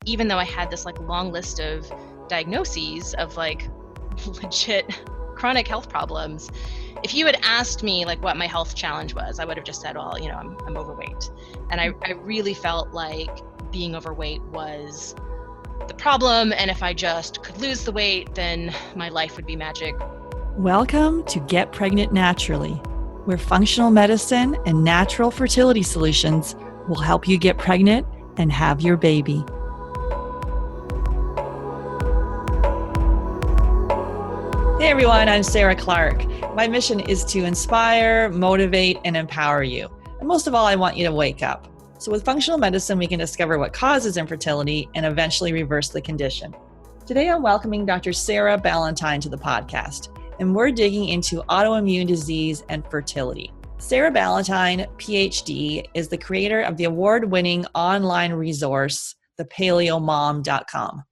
even though I had this like long list of diagnoses of like legit chronic health problems, if you had asked me like what my health challenge was, I would have just said, well, you know, I'm overweight. And I really felt like being overweight was the problem. And if I just could lose the weight, then my life would be magic. Welcome to Get Pregnant Naturally, where functional medicine and natural fertility solutions will help you get pregnant and have your baby. Hey everyone, I'm Sarah Clark. My mission is to inspire, motivate, and empower you. And most of all, I want you to wake up. So with functional medicine, we can discover what causes infertility and eventually reverse the condition. Today, I'm welcoming Dr. Sarah Ballantyne to the podcast, and we're digging into autoimmune disease and fertility. Sarah Ballantyne, PhD, is the creator of the award-winning online resource, thepaleomom.com.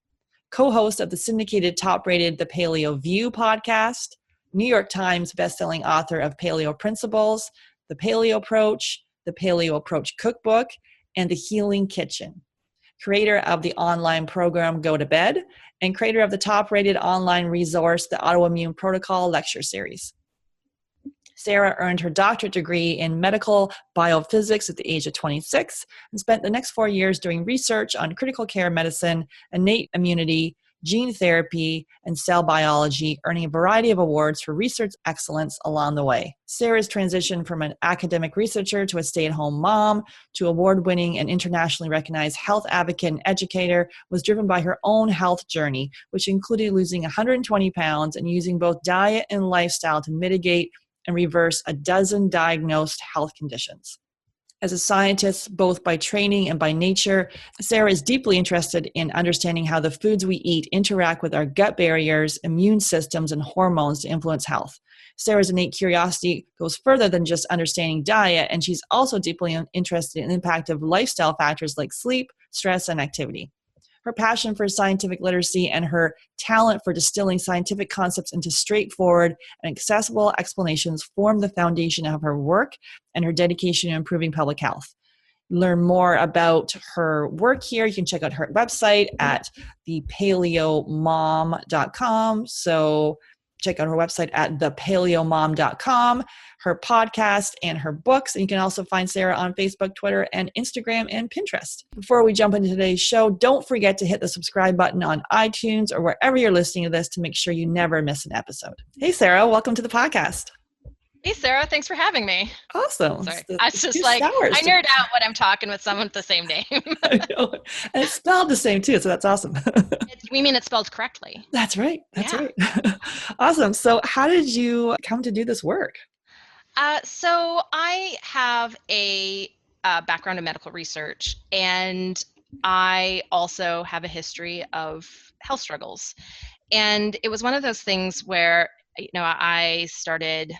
Co-host of the syndicated top-rated The Paleo View podcast, New York Times bestselling author of Paleo Principles, The Paleo Approach, The Paleo Approach Cookbook, and The Healing Kitchen. Creator of the online program Go to Bed, and creator of the top-rated online resource, the Autoimmune Protocol lecture series. Sarah earned her doctorate degree in medical biophysics at the age of 26 and spent the next 4 years doing research on critical care medicine, innate immunity, gene therapy, and cell biology, earning a variety of awards for research excellence along the way. Sarah's transition from an academic researcher to a stay-at-home mom to award-winning and internationally recognized health advocate and educator was driven by her own health journey, which included losing 120 pounds and using both diet and lifestyle to mitigate and reverse a dozen diagnosed health conditions. As a scientist, both by training and by nature, Sarah is deeply interested in understanding how the foods we eat interact with our gut barriers, immune systems, and hormones to influence health. Sarah's innate curiosity goes further than just understanding diet, and she's also deeply interested in the impact of lifestyle factors like sleep, stress, and activity. Her passion for scientific literacy and her talent for distilling scientific concepts into straightforward and accessible explanations form the foundation of her work and her dedication to improving public health. Learn more about her work here. You can check out her website at thepaleomom.com. So check out her website at thepaleomom.com, her podcast, and her books. And you can also find Sarah on Facebook, Twitter, and Instagram, and Pinterest. Before we jump into today's show, don't forget to hit the subscribe button on iTunes or wherever you're listening to this to make sure you never miss an episode. Hey, Sarah, welcome to the podcast. Hey, Sarah, thanks for having me. Awesome. Sorry. I just like, I nerd out when I'm talking with someone with the same name. I know. And it's spelled the same too, so that's awesome. We mean it's spelled correctly. That's right. That's right. Awesome. So how did you come to do this work? So I have a background in medical research, and I also have a history of health struggles. And it was one of those things where, you know, I started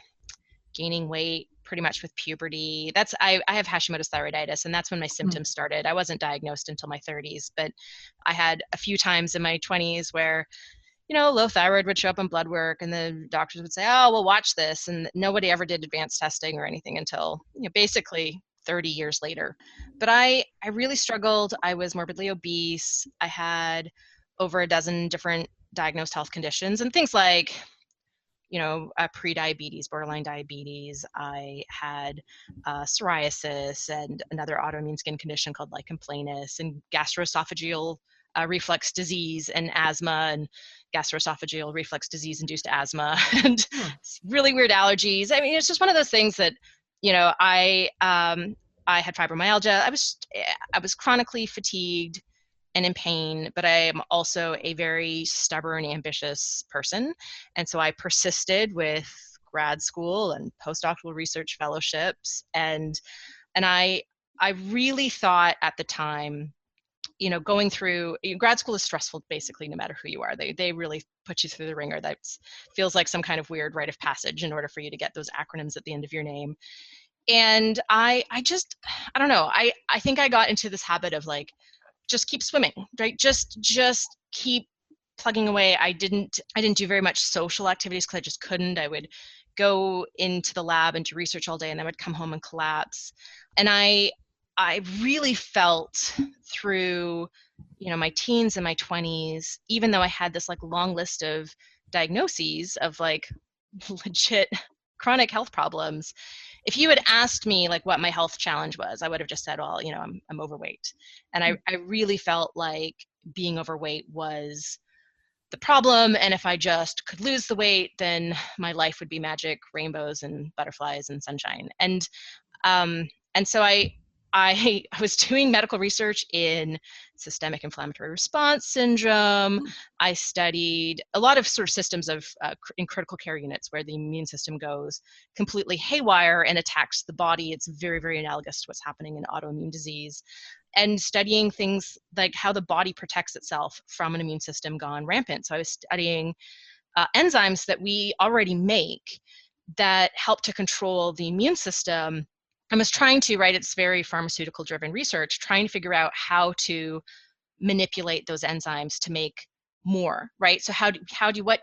gaining weight pretty much with puberty. I have Hashimoto's thyroiditis, and that's when my symptoms started. I wasn't diagnosed until my 30s, but I had a few times in my 20s where, you know, low thyroid would show up in blood work, and the doctors would say, oh, well, watch this. And nobody ever did advanced testing or anything until, you know, basically 30 years later. But I really struggled. I was morbidly obese. I had over a dozen different diagnosed health conditions and things like, you know, pre-diabetes, borderline diabetes. I had psoriasis and another autoimmune skin condition called lichen planus, and gastroesophageal reflux disease, and asthma, and gastroesophageal reflux disease induced asthma, and really weird allergies. I mean, it's just one of those things that, you know, I had fibromyalgia. I was chronically fatigued and in pain, but I am also a very stubborn, ambitious person. And so I persisted with grad school and postdoctoral research fellowships. And I really thought at the time, you know, going through grad school is stressful, basically, no matter who you are. They really put you through the ringer. That feels like some kind of weird rite of passage in order for you to get those acronyms at the end of your name. And I don't know. I think I got into this habit of like, just keep swimming, right? Just keep plugging away. I didn't do very much social activities because I just couldn't. I would go into the lab and do research all day, and then I would come home and collapse. And I really felt through my teens and my 20s, even though I had this like long list of diagnoses of like legit chronic health problems, if you had asked me like what my health challenge was, I would have just said, well, I'm overweight. And I really felt like being overweight was the problem. And if I just could lose the weight, then my life would be magic, rainbows and butterflies and sunshine. Um, and so I was doing medical research in systemic inflammatory response syndrome. I studied a lot of sort of systems of in critical care units where the immune system goes completely haywire and attacks the body. It's very, very analogous to what's happening in autoimmune disease. And studying things like how the body protects itself from an immune system gone rampant. So I was studying enzymes that we already make that help to control the immune system. I was trying to, right, it's very pharmaceutical driven research, trying to figure out how to manipulate those enzymes to make more, right? So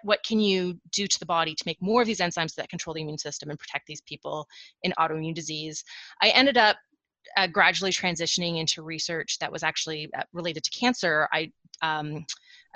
what can you do to the body to make more of these enzymes that control the immune system and protect these people in autoimmune disease? I ended up gradually transitioning into research that was actually related to cancer. I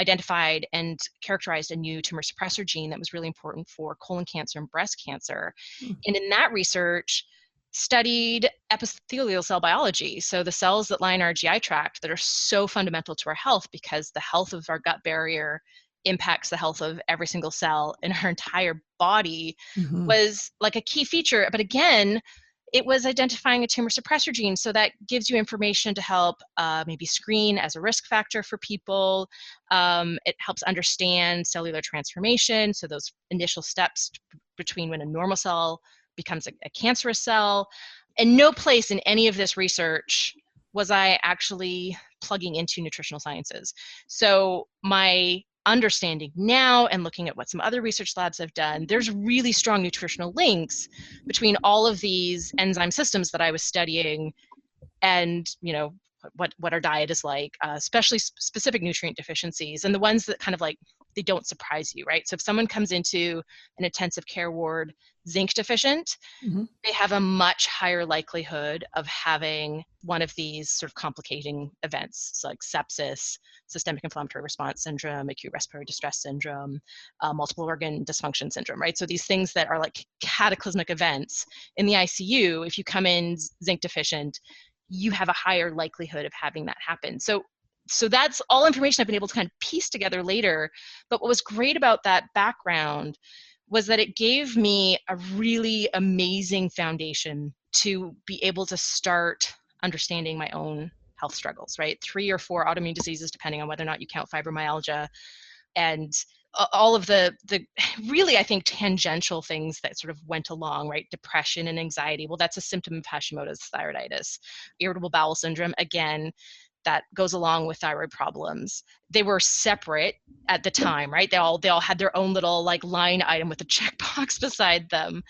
identified and characterized a new tumor suppressor gene that was really important for colon cancer and breast cancer. And in that research, studied epithelial cell biology. So the cells that line our GI tract that are so fundamental to our health, because the health of our gut barrier impacts the health of every single cell in our entire body, was like a key feature. But again, it was identifying a tumor suppressor gene. So that gives you information to help maybe screen as a risk factor for people. It helps understand cellular transformation. So those initial steps between when a normal cell becomes a cancerous cell. And no place in any of this research was I actually plugging into nutritional sciences. So my understanding now, and looking at what some other research labs have done, there's really strong nutritional links between all of these enzyme systems that I was studying and what our diet is like, especially specific nutrient deficiencies, and the ones that kind of like they don't surprise you, right? So if someone comes into an intensive care ward zinc deficient, they have a much higher likelihood of having one of these sort of complicating events, so like sepsis, systemic inflammatory response syndrome, acute respiratory distress syndrome, multiple organ dysfunction syndrome, right? So these things that are like cataclysmic events in the ICU, if you come in zinc deficient, you have a higher likelihood of having that happen. So that's all information I've been able to kind of piece together later. But what was great about that background was that it gave me a really amazing foundation to be able to start understanding my own health struggles, right? 3 or 4 autoimmune diseases, depending on whether or not you count fibromyalgia, and all of the really, I think, tangential things that sort of went along, right? Depression and anxiety. Well, that's a symptom of Hashimoto's thyroiditis. Irritable bowel syndrome, again, that goes along with thyroid problems. They were separate at the time, right? They all had their own little like line item with a checkbox beside them.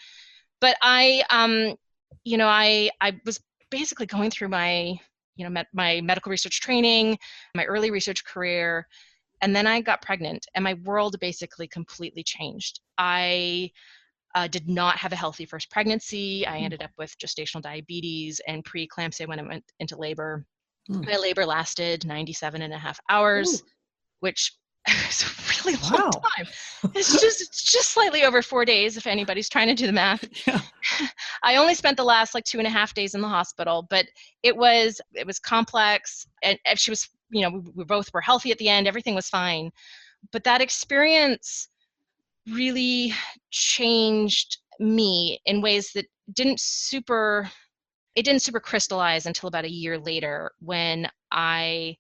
But I was basically going through my my medical research training, my early research career, and then I got pregnant, and my world basically completely changed. I did not have a healthy first pregnancy. I ended up with gestational diabetes and preeclampsia when I went into labor. My labor lasted 97 and a half hours, which is a really long time. It's just slightly over 4 days, if anybody's trying to do the math. Yeah. I only spent the last like 2.5 days in the hospital, but it was complex. And she was, we both were healthy at the end. Everything was fine. But that experience really changed me in ways that didn't super crystallize until about a year later, when I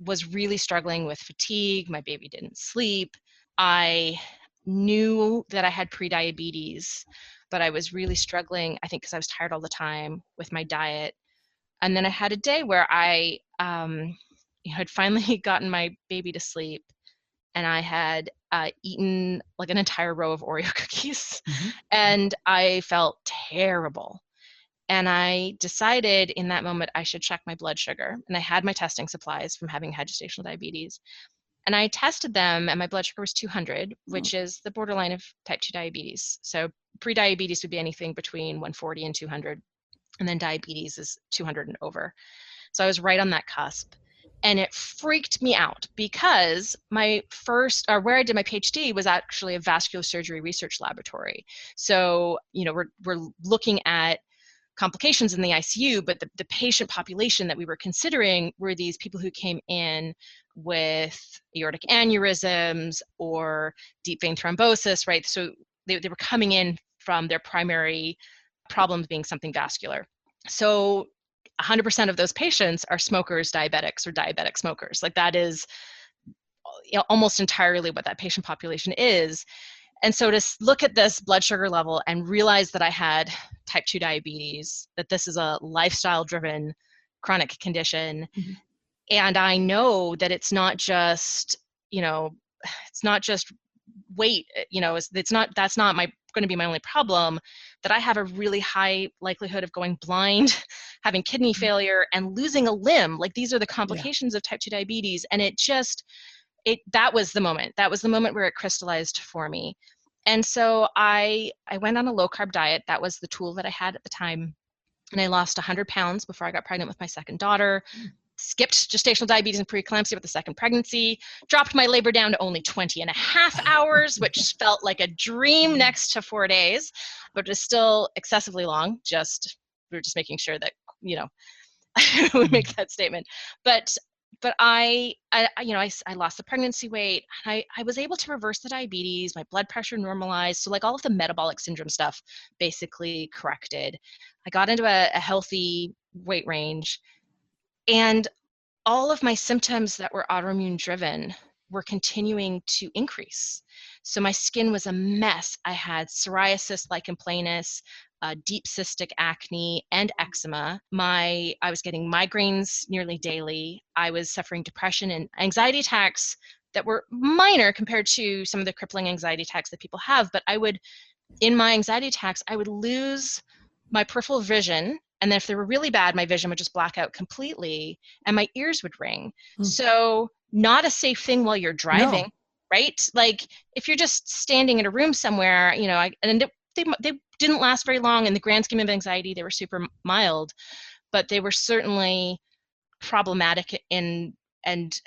was really struggling with fatigue. My baby didn't sleep. I knew that I had prediabetes, but I was really struggling, I think, because I was tired all the time with my diet. And then I had a day where I had finally gotten my baby to sleep, and I had eaten like an entire row of Oreo cookies, and I felt terrible. And I decided in that moment I should check my blood sugar. And I had my testing supplies from having had gestational diabetes. And I tested them, and my blood sugar was 200, which is the borderline of type 2 diabetes. So prediabetes would be anything between 140 and 200. And then diabetes is 200 and over. So I was right on that cusp. And it freaked me out because my first, or where I did my PhD was actually a vascular surgery research laboratory. So, we're looking at complications in the ICU, but the patient population that we were considering were these people who came in with aortic aneurysms or deep vein thrombosis, right? So they were coming in from their primary problems being something vascular. So 100% of those patients are smokers, diabetics, or diabetic smokers. Like that is almost entirely what that patient population is. And so to look at this blood sugar level and realize that I had type 2 diabetes, that this is a lifestyle driven chronic condition. Mm-hmm. And I know that it's not just, it's not just weight, that's not going to be my only problem, that I have a really high likelihood of going blind, having kidney failure, and losing a limb. Like these are the complications of type 2 diabetes. And that was the moment where it crystallized for me. And so I went on a low carb diet. That was the tool that I had at the time. And I lost 100 pounds before I got pregnant with my second daughter. Skipped gestational diabetes and preeclampsia with the second pregnancy, dropped my labor down to only 20 and a half hours, which felt like a dream next to 4 days, but is still excessively long. We're just making sure that, we make that statement. But I lost the pregnancy weight. And I was able to reverse the diabetes. My blood pressure normalized. So like all of the metabolic syndrome stuff basically corrected. I got into a healthy weight range. And all of my symptoms that were autoimmune driven were continuing to increase. So my skin was a mess. I had psoriasis, lichen planus, deep cystic acne, and eczema. I was getting migraines nearly daily. I was suffering depression and anxiety attacks that were minor compared to some of the crippling anxiety attacks that people have. But in my anxiety attacks, I would lose my peripheral vision. And then if they were really bad, my vision would just black out completely and my ears would ring. So not a safe thing while you're driving, right? Like if you're just standing in a room somewhere, they didn't last very long in the grand scheme of anxiety. They were super mild, but they were certainly problematic and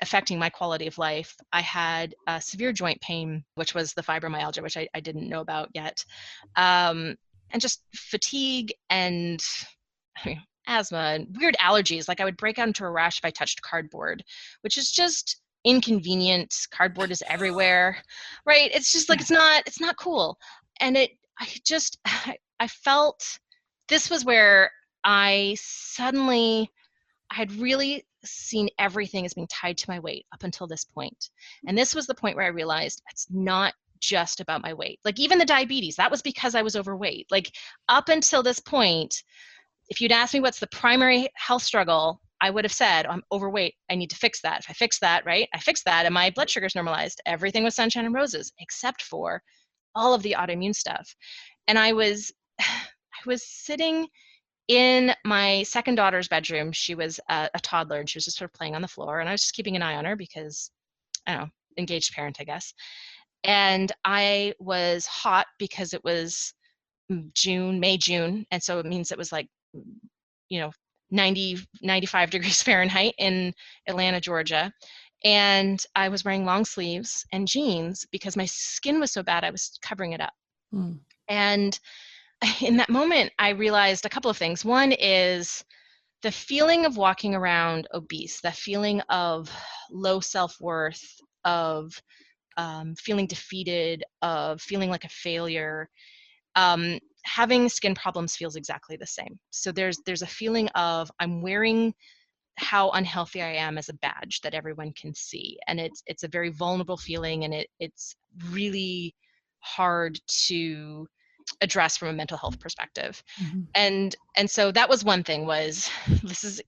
affecting my quality of life. I had severe joint pain, which was the fibromyalgia, which I didn't know about yet. And just fatigue and asthma and weird allergies. Like I would break out into a rash if I touched cardboard, which is just inconvenient. Cardboard is everywhere, right? It's just like, it's not cool. And I felt this was where I had really seen everything as being tied to my weight up until this point. And this was the point where I realized it's not just about my weight. Like even the diabetes, that was because I was overweight. Like up until this point, if you'd asked me what's the primary health struggle, I would have said, I'm overweight. I need to fix that. If I fix that, right? I fixed that and my blood sugar's normalized. Everything was sunshine and roses, except for all of the autoimmune stuff. And I was sitting in my second daughter's bedroom. She was a toddler and she was just sort of playing on the floor. And I was just keeping an eye on her because, I don't know, engaged parent, I guess. And I was hot because it was May, June. And so it means it was like, 90, 95 degrees Fahrenheit in Atlanta, Georgia. And I was wearing long sleeves and jeans because my skin was so bad, I was covering it up. And in that moment, I realized a couple of things. One is the feeling of walking around obese, that feeling of low self-worth, of feeling defeated, of feeling like a failure. Having skin problems feels exactly the same. So there's a feeling of I'm wearing how unhealthy I am as a badge that everyone can see. And it's a very vulnerable feeling, and it's really hard to address from a mental health perspective. And so that was one thing, was this is,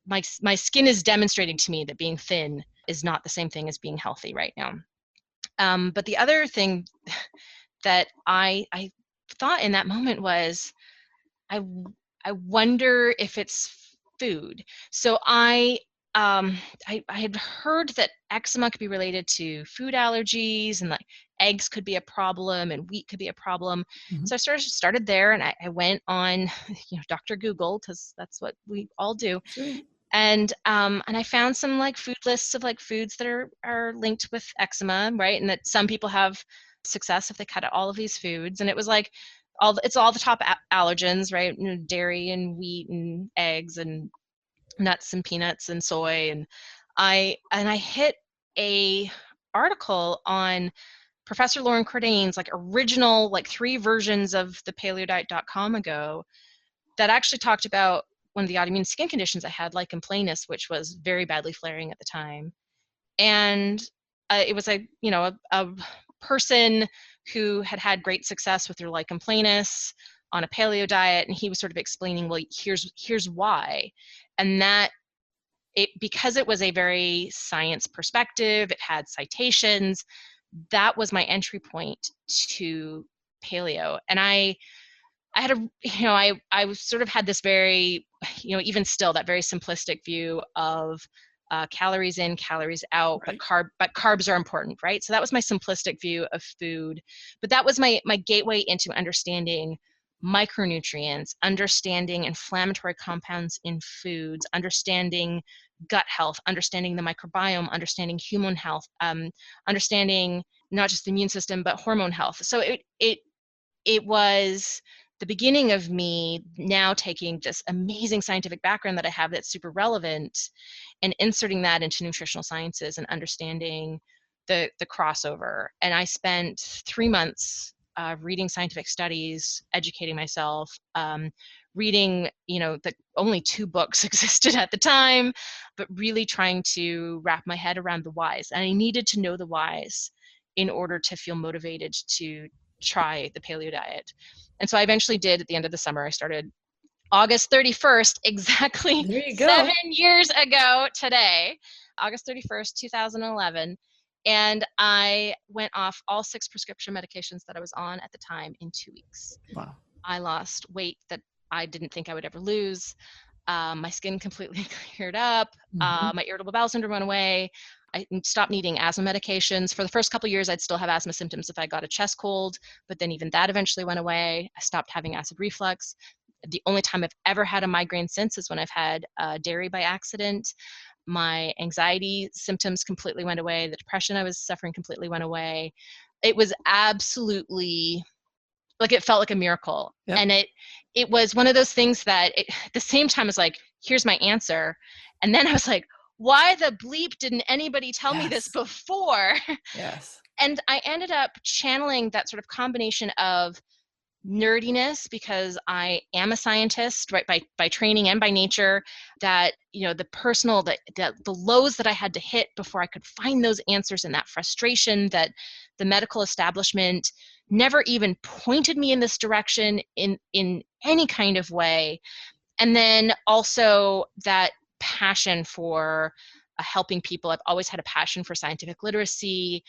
my skin is demonstrating to me that being thin is not the same thing as being healthy right now. But the other thing that I thought in that moment was, I wonder if it's food. So I had heard that eczema could be related to food allergies, and like eggs could be a problem and wheat could be a problem. So I started there, and I went on, Dr. Google, because that's what we all do. And I found some like food lists of like foods that are linked with eczema, right? And that some people have success if they cut out all of these foods. And it was like it's all the top allergens, right? You know, dairy and wheat and eggs and nuts and peanuts and soy. And I hit a article on Professor Lauren Cordain's like original like 3 versions of the paleodiet.com ago that actually talked about one of the autoimmune skin conditions I had, lichen planus, which was very badly flaring at the time. And it was a person who had had great success with their lichen planus on a paleo diet, and he was sort of explaining, well, here's why. And that because it was a very science perspective, it had citations, that was my entry point to paleo. And I had I was sort of had this very, even still that very simplistic view of calories in, calories out, Right. but carbs are important, right? So that was my simplistic view of food. But that was my gateway into understanding micronutrients, understanding inflammatory compounds in foods, understanding gut health, understanding the microbiome, understanding human health, understanding not just the immune system but hormone health. So it was the beginning of me now taking this amazing scientific background that I have that's super relevant and inserting that into nutritional sciences and understanding the crossover. And I spent 3 months reading scientific studies, educating myself, reading, the only 2 books existed at the time, but really trying to wrap my head around the whys. And I needed to know the whys in order to feel motivated to try the paleo diet. And so I eventually did at the end of the summer. I started August 31st, exactly There you 7 go. years ago today, August 31st, 2011. And I went off all 6 prescription medications that I was on at the time in 2 weeks. Wow. I lost weight that I didn't think I would ever lose. My skin completely cleared up. Mm-hmm. My irritable bowel syndrome went away. I stopped needing asthma medications. For the first couple of years, I'd still have asthma symptoms if I got a chest cold, but then even that eventually went away. I stopped having acid reflux. The only time I've ever had a migraine since is when I've had dairy by accident. My anxiety symptoms completely went away. The depression I was suffering completely went away. It was absolutely like it felt like a miracle. Yep. And it was one of those things that at the same time was like, here's my answer. And then I was like, why the bleep didn't anybody tell me this Yes. before? Yes. And I ended up channeling that sort of combination of nerdiness, because I am a scientist, right, by training and by nature, that the personal, the lows that I had to hit before I could find those answers, and that frustration that the medical establishment never even pointed me in this direction in any kind of way. And then also that passion for helping people. I've always had a passion for scientific literacy,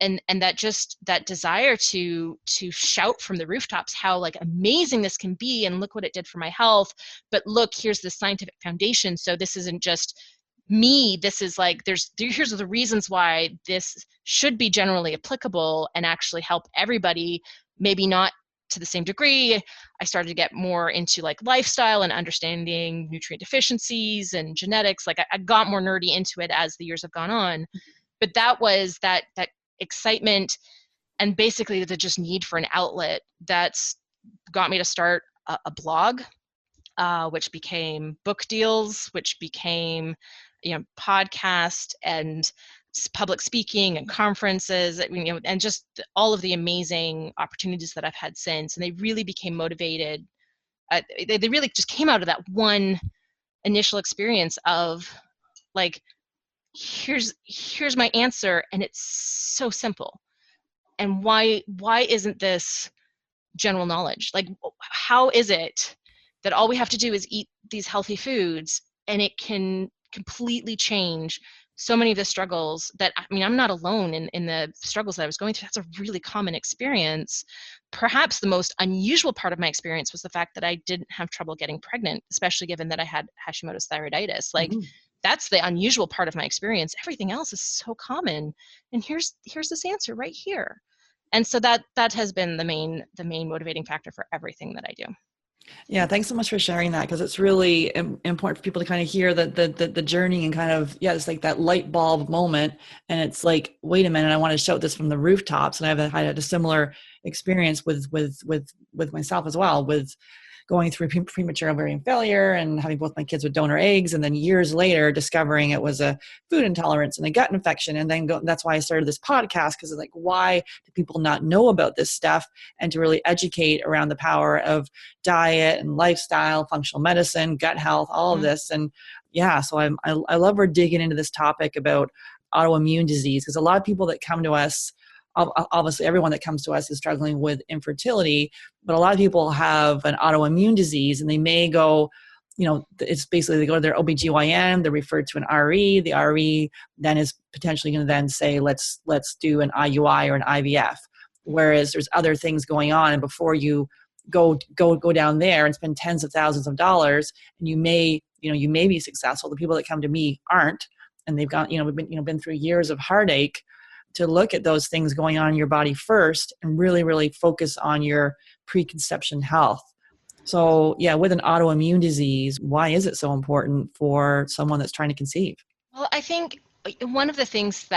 and that desire to shout from the rooftops how like amazing this can be, and look what it did for my health, but look, here's the scientific foundation. So this isn't just me, this is like here's the reasons why this should be generally applicable and actually help everybody, maybe not to the same degree. I started to get more into like lifestyle and understanding nutrient deficiencies and genetics. Like I got more nerdy into it as the years have gone on. But that was that excitement and basically the just need for an outlet that's got me to start a blog, which became book deals, which became podcast and public speaking and conferences, and just all of the amazing opportunities that I've had since. And they really became motivated. They really just came out of that one initial experience of like, here's my answer, and it's so simple. And why isn't this general knowledge? Like, how is it that all we have to do is eat these healthy foods and it can completely change so many of the struggles that, I'm not alone in the struggles that I was going through. That's a really common experience. Perhaps the most unusual part of my experience was the fact that I didn't have trouble getting pregnant, especially given that I had Hashimoto's thyroiditis. Like, Mm-hmm. that's the unusual part of my experience. Everything else is so common. And here's this answer right here. And so that has been the main motivating factor for everything that I do. Yeah, thanks so much for sharing that, because it's really important for people to kind of hear the journey and kind of, yeah, it's like that light bulb moment. And it's like, wait a minute, I want to shout this from the rooftops. And I had a similar experience with myself as well, with going through premature ovarian failure and having both my kids with donor eggs, and then years later discovering it was a food intolerance and a gut infection. And then that's why I started this podcast, because it's like, why do people not know about this stuff? And to really educate around the power of diet and lifestyle, functional medicine, gut health, all of Mm. this. And yeah, so I love we're digging into this topic about autoimmune disease, because a lot of people that come to us, obviously everyone that comes to us is struggling with infertility, but a lot of people have an autoimmune disease, and they may go, it's basically they go to their OBGYN, they're referred to an RE. The RE then is potentially going to then say, let's do an IUI or an IVF. Whereas there's other things going on, and before you go down there and spend tens of thousands of dollars, and you may be successful. The people that come to me aren't, and they've got, we've been through years of heartache, to look at those things going on in your body first and really, really focus on your preconception health. So yeah, with an autoimmune disease, why is it so important for someone that's trying to conceive? Well, I think one of the things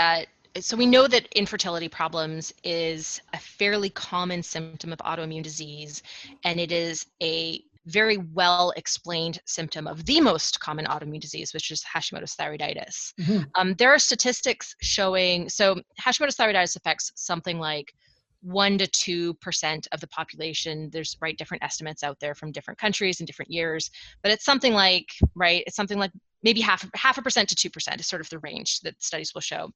so we know that infertility problems is a fairly common symptom of autoimmune disease, and it is a very well explained symptom of the most common autoimmune disease, which is Hashimoto's thyroiditis. Mm-hmm. There are statistics showing, so Hashimoto's thyroiditis affects something like 1 to 2% of the population. There's different estimates out there from different countries and different years, but it's something like maybe half a percent to 2% is sort of the range that studies will show.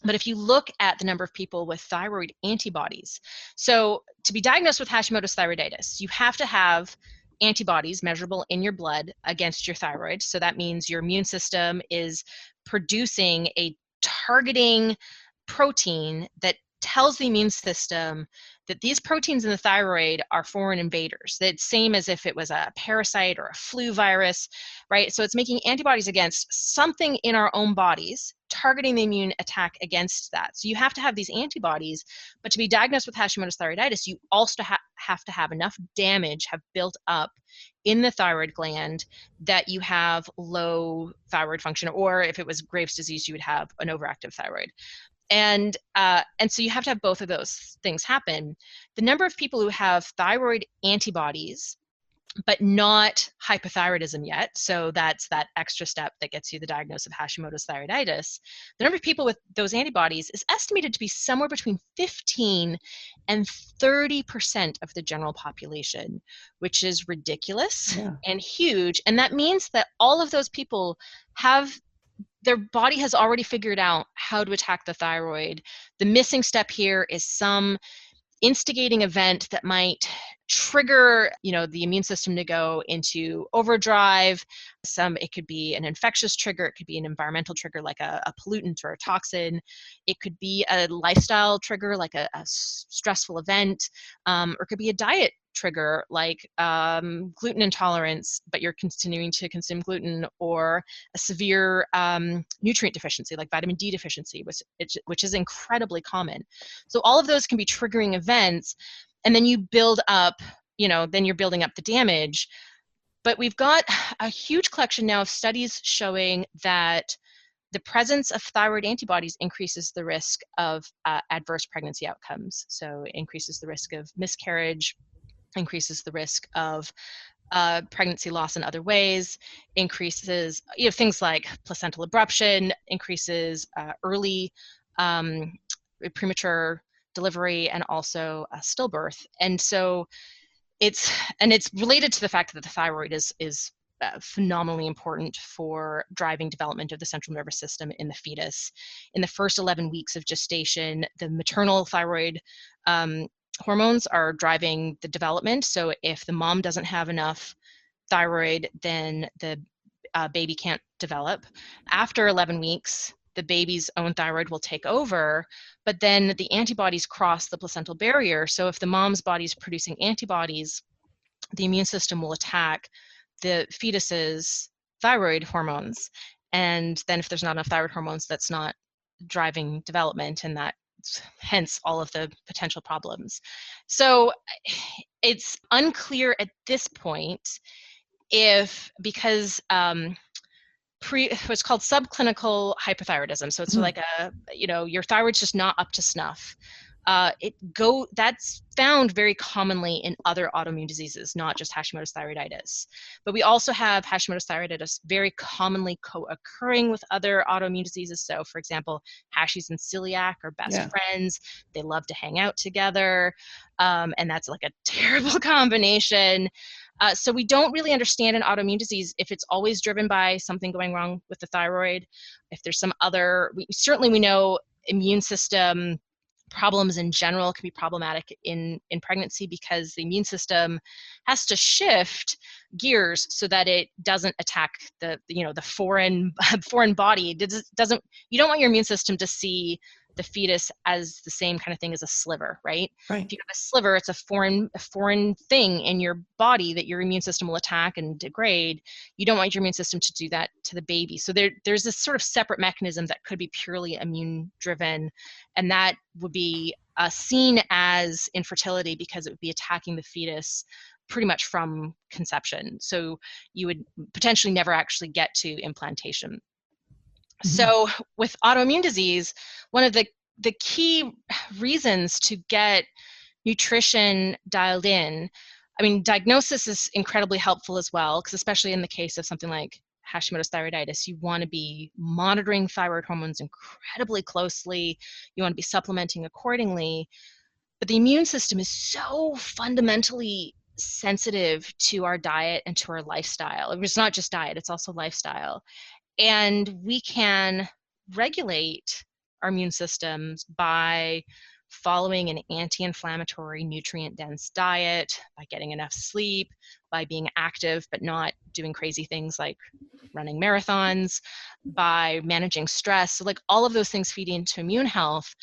But if you look at the number of people with thyroid antibodies, so to be diagnosed with Hashimoto's thyroiditis, you have to have antibodies measurable in your blood against your thyroid. So that means your immune system is producing a targeting protein that tells the immune system that these proteins in the thyroid are foreign invaders. That's same as if it was a parasite or a flu virus, right? So it's making antibodies against something in our own bodies, targeting the immune attack against that. So you have to have these antibodies, but to be diagnosed with Hashimoto's thyroiditis, you also have to have enough damage have built up in the thyroid gland that you have low thyroid function, or if it was Graves' disease, you would have an overactive thyroid. And so you have to have both of those things happen. The number of people who have thyroid antibodies but not hypothyroidism yet, so that's that extra step that gets you the diagnosis of Hashimoto's thyroiditis. The number of people with those antibodies is estimated to be somewhere between 15 and 30% of the general population, which is ridiculous and huge. And that means that all of those people their body has already figured out how to attack the thyroid. The missing step here is some instigating event that might trigger, the immune system to go into overdrive. It could be an infectious trigger. It could be an environmental trigger, like a pollutant or a toxin. It could be a lifestyle trigger, like a stressful event, or it could be a diet trigger, like gluten intolerance, but you're continuing to consume gluten, or a severe nutrient deficiency, like vitamin D deficiency, which is incredibly common. So all of those can be triggering events, and then you build up, then you're building up the damage. But we've got a huge collection now of studies showing that the presence of thyroid antibodies increases the risk of adverse pregnancy outcomes. So it increases the risk of miscarriage, increases the risk of pregnancy loss in other ways, increases things like placental abruption, increases early premature delivery, and also stillbirth. And so it's related to the fact that the thyroid is phenomenally important for driving development of the central nervous system in the fetus. In the first 11 weeks of gestation, the maternal thyroid hormones are driving the development. So if the mom doesn't have enough thyroid, then the baby can't develop. After 11 weeks, the baby's own thyroid will take over, but then the antibodies cross the placental barrier. So if the mom's body is producing antibodies, the immune system will attack the fetus's thyroid hormones. And then if there's not enough thyroid hormones, that's not driving development, and that hence all of the potential problems. So it's unclear at this point if, because what's called subclinical hypothyroidism. So it's like your thyroid's just not up to snuff. That's found very commonly in other autoimmune diseases, not just Hashimoto's thyroiditis. But we also have Hashimoto's thyroiditis very commonly co-occurring with other autoimmune diseases. So, for example, Hashis and celiac are best friends. They love to hang out together, and that's like a terrible combination. So we don't really understand an autoimmune disease if it's always driven by something going wrong with the thyroid. If there's some other, we know immune system problems in general can be problematic in pregnancy, because the immune system has to shift gears so that it doesn't attack the foreign body. It doesn't, you don't want your immune system to see the fetus as the same kind of thing as a sliver, right? Right. If you have a sliver, it's a foreign thing in your body that your immune system will attack and degrade. You don't want your immune system to do that to the baby. So there's this sort of separate mechanism that could be purely immune driven, and that would be seen as infertility, because it would be attacking the fetus pretty much from conception. So you would potentially never actually get to implantation. So with autoimmune disease, one of the key reasons to get nutrition dialed in, I mean, diagnosis is incredibly helpful as well, because especially in the case of something like Hashimoto's thyroiditis, you want to be monitoring thyroid hormones incredibly closely. You want to be supplementing accordingly. But the immune system is so fundamentally sensitive to our diet and to our lifestyle. It's not just diet, it's also lifestyle. And we can regulate our immune systems by following an anti-inflammatory, nutrient-dense diet, by getting enough sleep, by being active but not doing crazy things like running marathons, by managing stress. So like all of those things feed into immune health.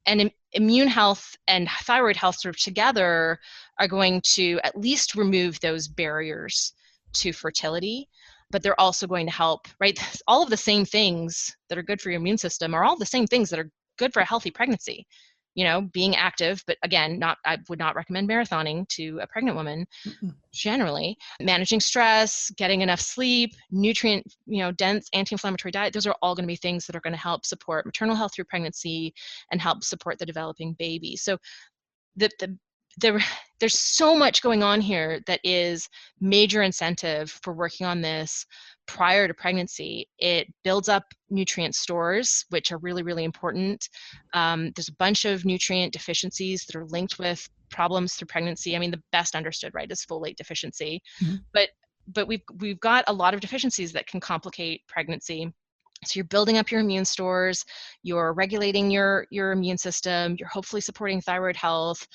And immune health and thyroid health sort of together are going to at least remove those barriers to fertility, but they're also going to help, right? All of the same things that are good for your immune system are all the same things that are good for a healthy pregnancy. Being active, but again, I would not recommend marathoning to a pregnant woman. Generally, managing stress, getting enough sleep, nutrient, dense anti-inflammatory diet, those are all going to be things that are going to help support maternal health through pregnancy and help support the developing baby. So there's so much going on here that is major incentive for working on this prior to pregnancy. It builds up nutrient stores, which are really, really important. There's a bunch of nutrient deficiencies that are linked with problems through pregnancy. I mean, the best understood, right, is folate deficiency. But we've got a lot of deficiencies that can complicate pregnancy. So you're building up your immune stores, you're regulating your immune system, you're hopefully supporting thyroid health,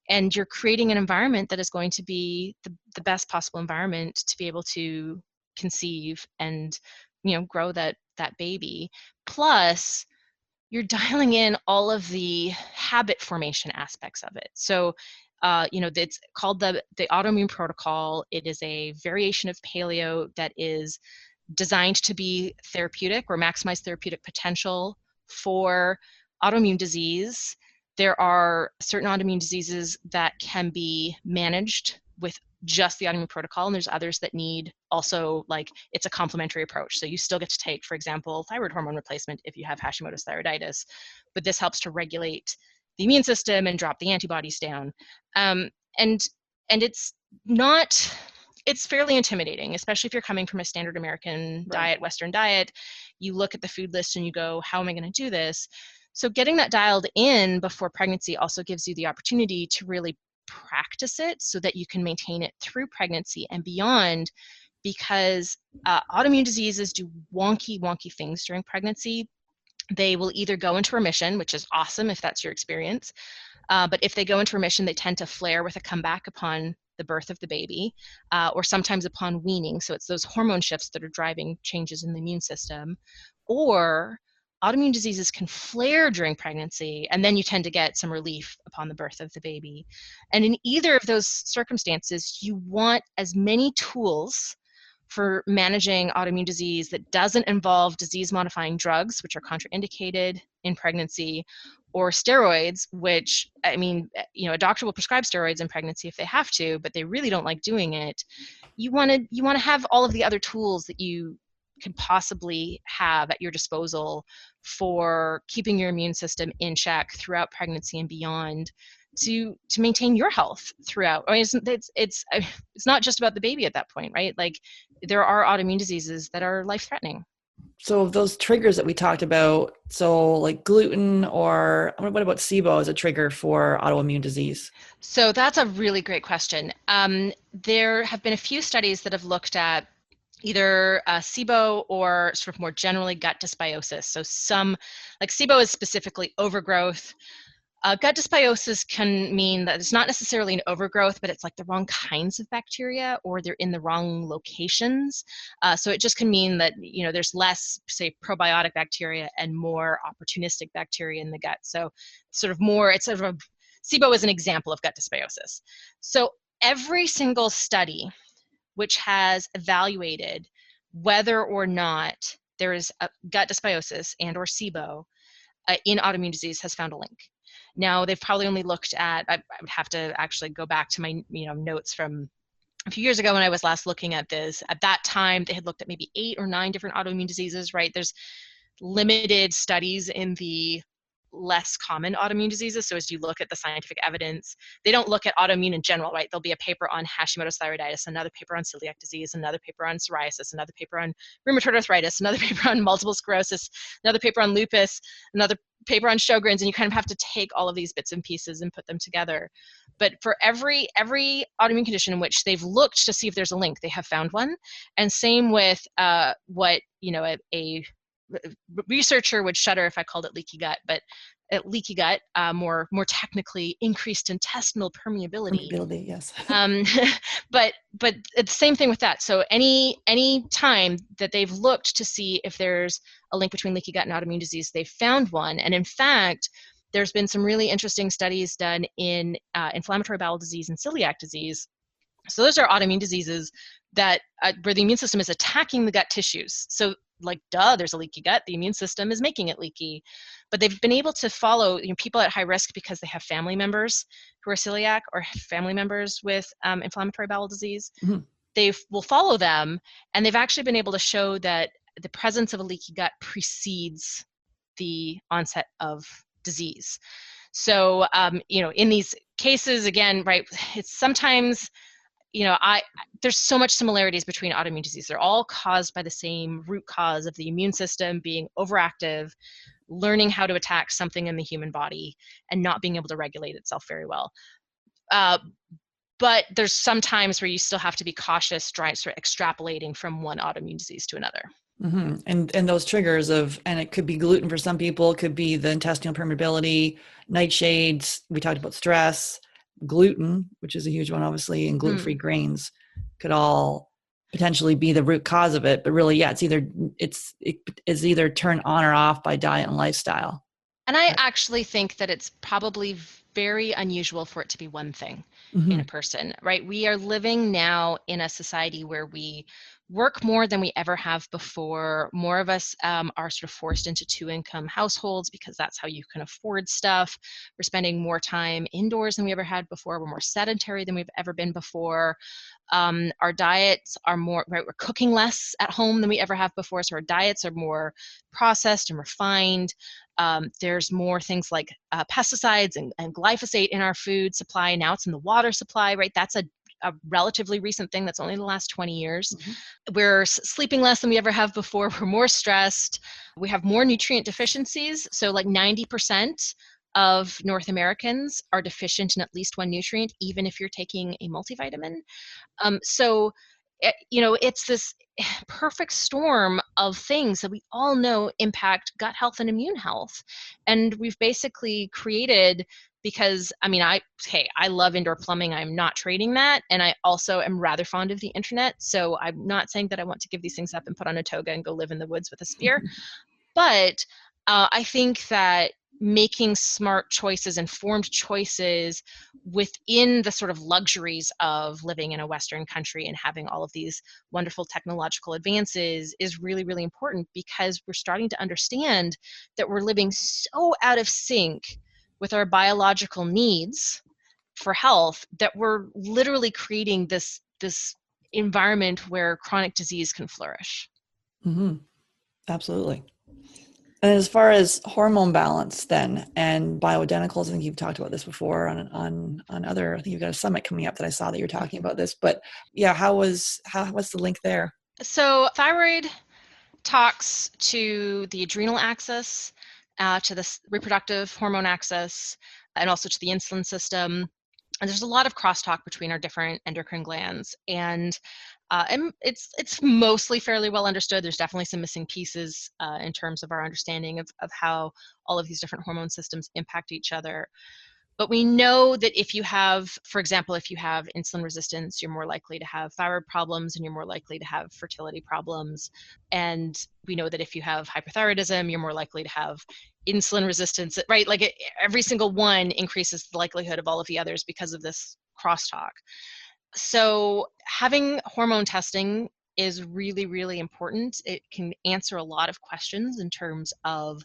and you're creating an environment that is going to be the best possible environment to be able to conceive and grow that baby. Plus, you're dialing in all of the habit formation aspects of it. So it's called the Autoimmune Protocol. It is a variation of paleo that is designed to be therapeutic or maximize therapeutic potential for autoimmune disease. There are certain autoimmune diseases that can be managed with just the Autoimmune Protocol, and there's others that need also, like, it's a complementary approach. So you still get to take, for example, thyroid hormone replacement if you have Hashimoto's thyroiditis, but this helps to regulate the immune system and drop the antibodies down. And it's not, it's fairly intimidating, especially if you're coming from a standard American diet, Western diet. You look at the food list and you go, how am I going to do this? So getting that dialed in before pregnancy also gives you the opportunity to really practice it so that you can maintain it through pregnancy and beyond, because autoimmune diseases do wonky things during pregnancy. They will either go into remission, which is awesome if that's your experience, but if they go into remission, they tend to flare with a comeback upon the birth of the baby, or sometimes upon weaning. So it's those hormone shifts that are driving changes in the immune system. Or autoimmune diseases can flare during pregnancy, and then you tend to get some relief upon the birth of the baby. And in either of those circumstances, you want as many tools for managing autoimmune disease that doesn't involve disease-modifying drugs, which are contraindicated in pregnancy, or steroids, which, I mean, a doctor will prescribe steroids in pregnancy if they have to, but they really don't like doing it. You want to have all of the other tools that you can possibly have at your disposal for keeping your immune system in check throughout pregnancy and beyond, to maintain your health throughout. I mean, it's not just about the baby at that point, right? Like, there are autoimmune diseases that are life-threatening. So those triggers that we talked about, so like gluten, or what about SIBO as a trigger for autoimmune disease? So that's a really great question. There have been a few studies that have looked at either SIBO or sort of more generally gut dysbiosis. So like SIBO is specifically overgrowth. Gut dysbiosis can mean that it's not necessarily an overgrowth, but it's like the wrong kinds of bacteria, or they're in the wrong locations. So it just can mean that, there's less, say, probiotic bacteria and more opportunistic bacteria in the gut. So SIBO is an example of gut dysbiosis. So every single study which has evaluated whether or not there is a gut dysbiosis and or SIBO in autoimmune disease has found a link. Now, they've probably only looked at, I would have to actually go back to my notes from a few years ago when I was last looking at this. At that time, they had looked at maybe 8 or 9 different autoimmune diseases, right? There's limited studies in the less common autoimmune diseases. So as you look at the scientific evidence, they don't look at autoimmune in general, right? There'll be a paper on Hashimoto's thyroiditis, another paper on celiac disease, another paper on psoriasis, another paper on rheumatoid arthritis, another paper on multiple sclerosis, another paper on lupus, another paper on Sjogren's, and you kind of have to take all of these bits and pieces and put them together. But for every autoimmune condition in which they've looked to see if there's a link, they have found one. And same with what a researcher would shudder if I called it leaky gut, but leaky gut, more technically, increased intestinal permeability. Permeability, yes. But it's the same thing with that. So any time that they've looked to see if there's a link between leaky gut and autoimmune disease, they've found one. And in fact, there's been some really interesting studies done in inflammatory bowel disease and celiac disease. So those are autoimmune diseases that where the immune system is attacking the gut tissues. So there's a leaky gut, the immune system is making it leaky. But they've been able to follow people at high risk because they have family members who are celiac or family members with inflammatory bowel disease. Mm-hmm. They will follow them, and they've actually been able to show that the presence of a leaky gut precedes the onset of disease. So, in these cases, again, right, it's sometimes, there's so much similarities between autoimmune disease. They're all caused by the same root cause of the immune system being overactive, learning how to attack something in the human body, and not being able to regulate itself very well. But there's some times where you still have to be cautious, sort of extrapolating from one autoimmune disease to another. Mm-hmm. And those triggers and it could be gluten for some people, it could be the intestinal permeability, nightshades. We talked about stress, gluten, which is a huge one, obviously, and gluten-free grains could all potentially be the root cause of it. But really, yeah, it's either turned on or off by diet and lifestyle. And I actually think that it's probably very unusual for it to be one thing in a person, right? We are living now in a society where we work more than we ever have before. More of us are sort of forced into 2-income households because that's how you can afford stuff. We're spending more time indoors than we ever had before. We're more sedentary than we've ever been before. Our diets are more, right? We're cooking less at home than we ever have before. So our diets are more processed and refined. There's more things like pesticides and glyphosate in our food supply. Now it's in the water supply, right? That's a relatively recent thing. That's only the last 20 years. We're sleeping less than we ever have before. We're more stressed. We have more nutrient deficiencies. So like 90% of North Americans are deficient in at least one nutrient, even if you're taking a multivitamin. So, it's this perfect storm of things that we all know impact gut health and immune health. And we've basically created, because I love indoor plumbing. I'm not trading that. And I also am rather fond of the internet. So I'm not saying that I want to give these things up and put on a toga and go live in the woods with a spear. But I think that making smart choices, informed choices within the sort of luxuries of living in a Western country and having all of these wonderful technological advances is really, really important, because we're starting to understand that we're living so out of sync with our biological needs for health, that we're literally creating this environment where chronic disease can flourish. Mm-hmm. Absolutely. And as far as hormone balance then and bioidenticals, I think you've talked about this before on other, I think you've got a summit coming up that I saw that you're talking about this, but yeah, what's the link there? So thyroid talks to the adrenal axis, to the reproductive hormone axis, and also to the insulin system. And there's a lot of crosstalk between our different endocrine glands, and it's mostly fairly well understood. There's definitely some missing pieces in terms of our understanding of how all of these different hormone systems impact each other. But we know that if you have, for example, if you have insulin resistance, you're more likely to have thyroid problems and you're more likely to have fertility problems. And we know that if you have hypothyroidism, you're more likely to have insulin resistance, right? Like every single one increases the likelihood of all of the others because of this crosstalk. So having hormone testing is really, really important. It can answer a lot of questions in terms of,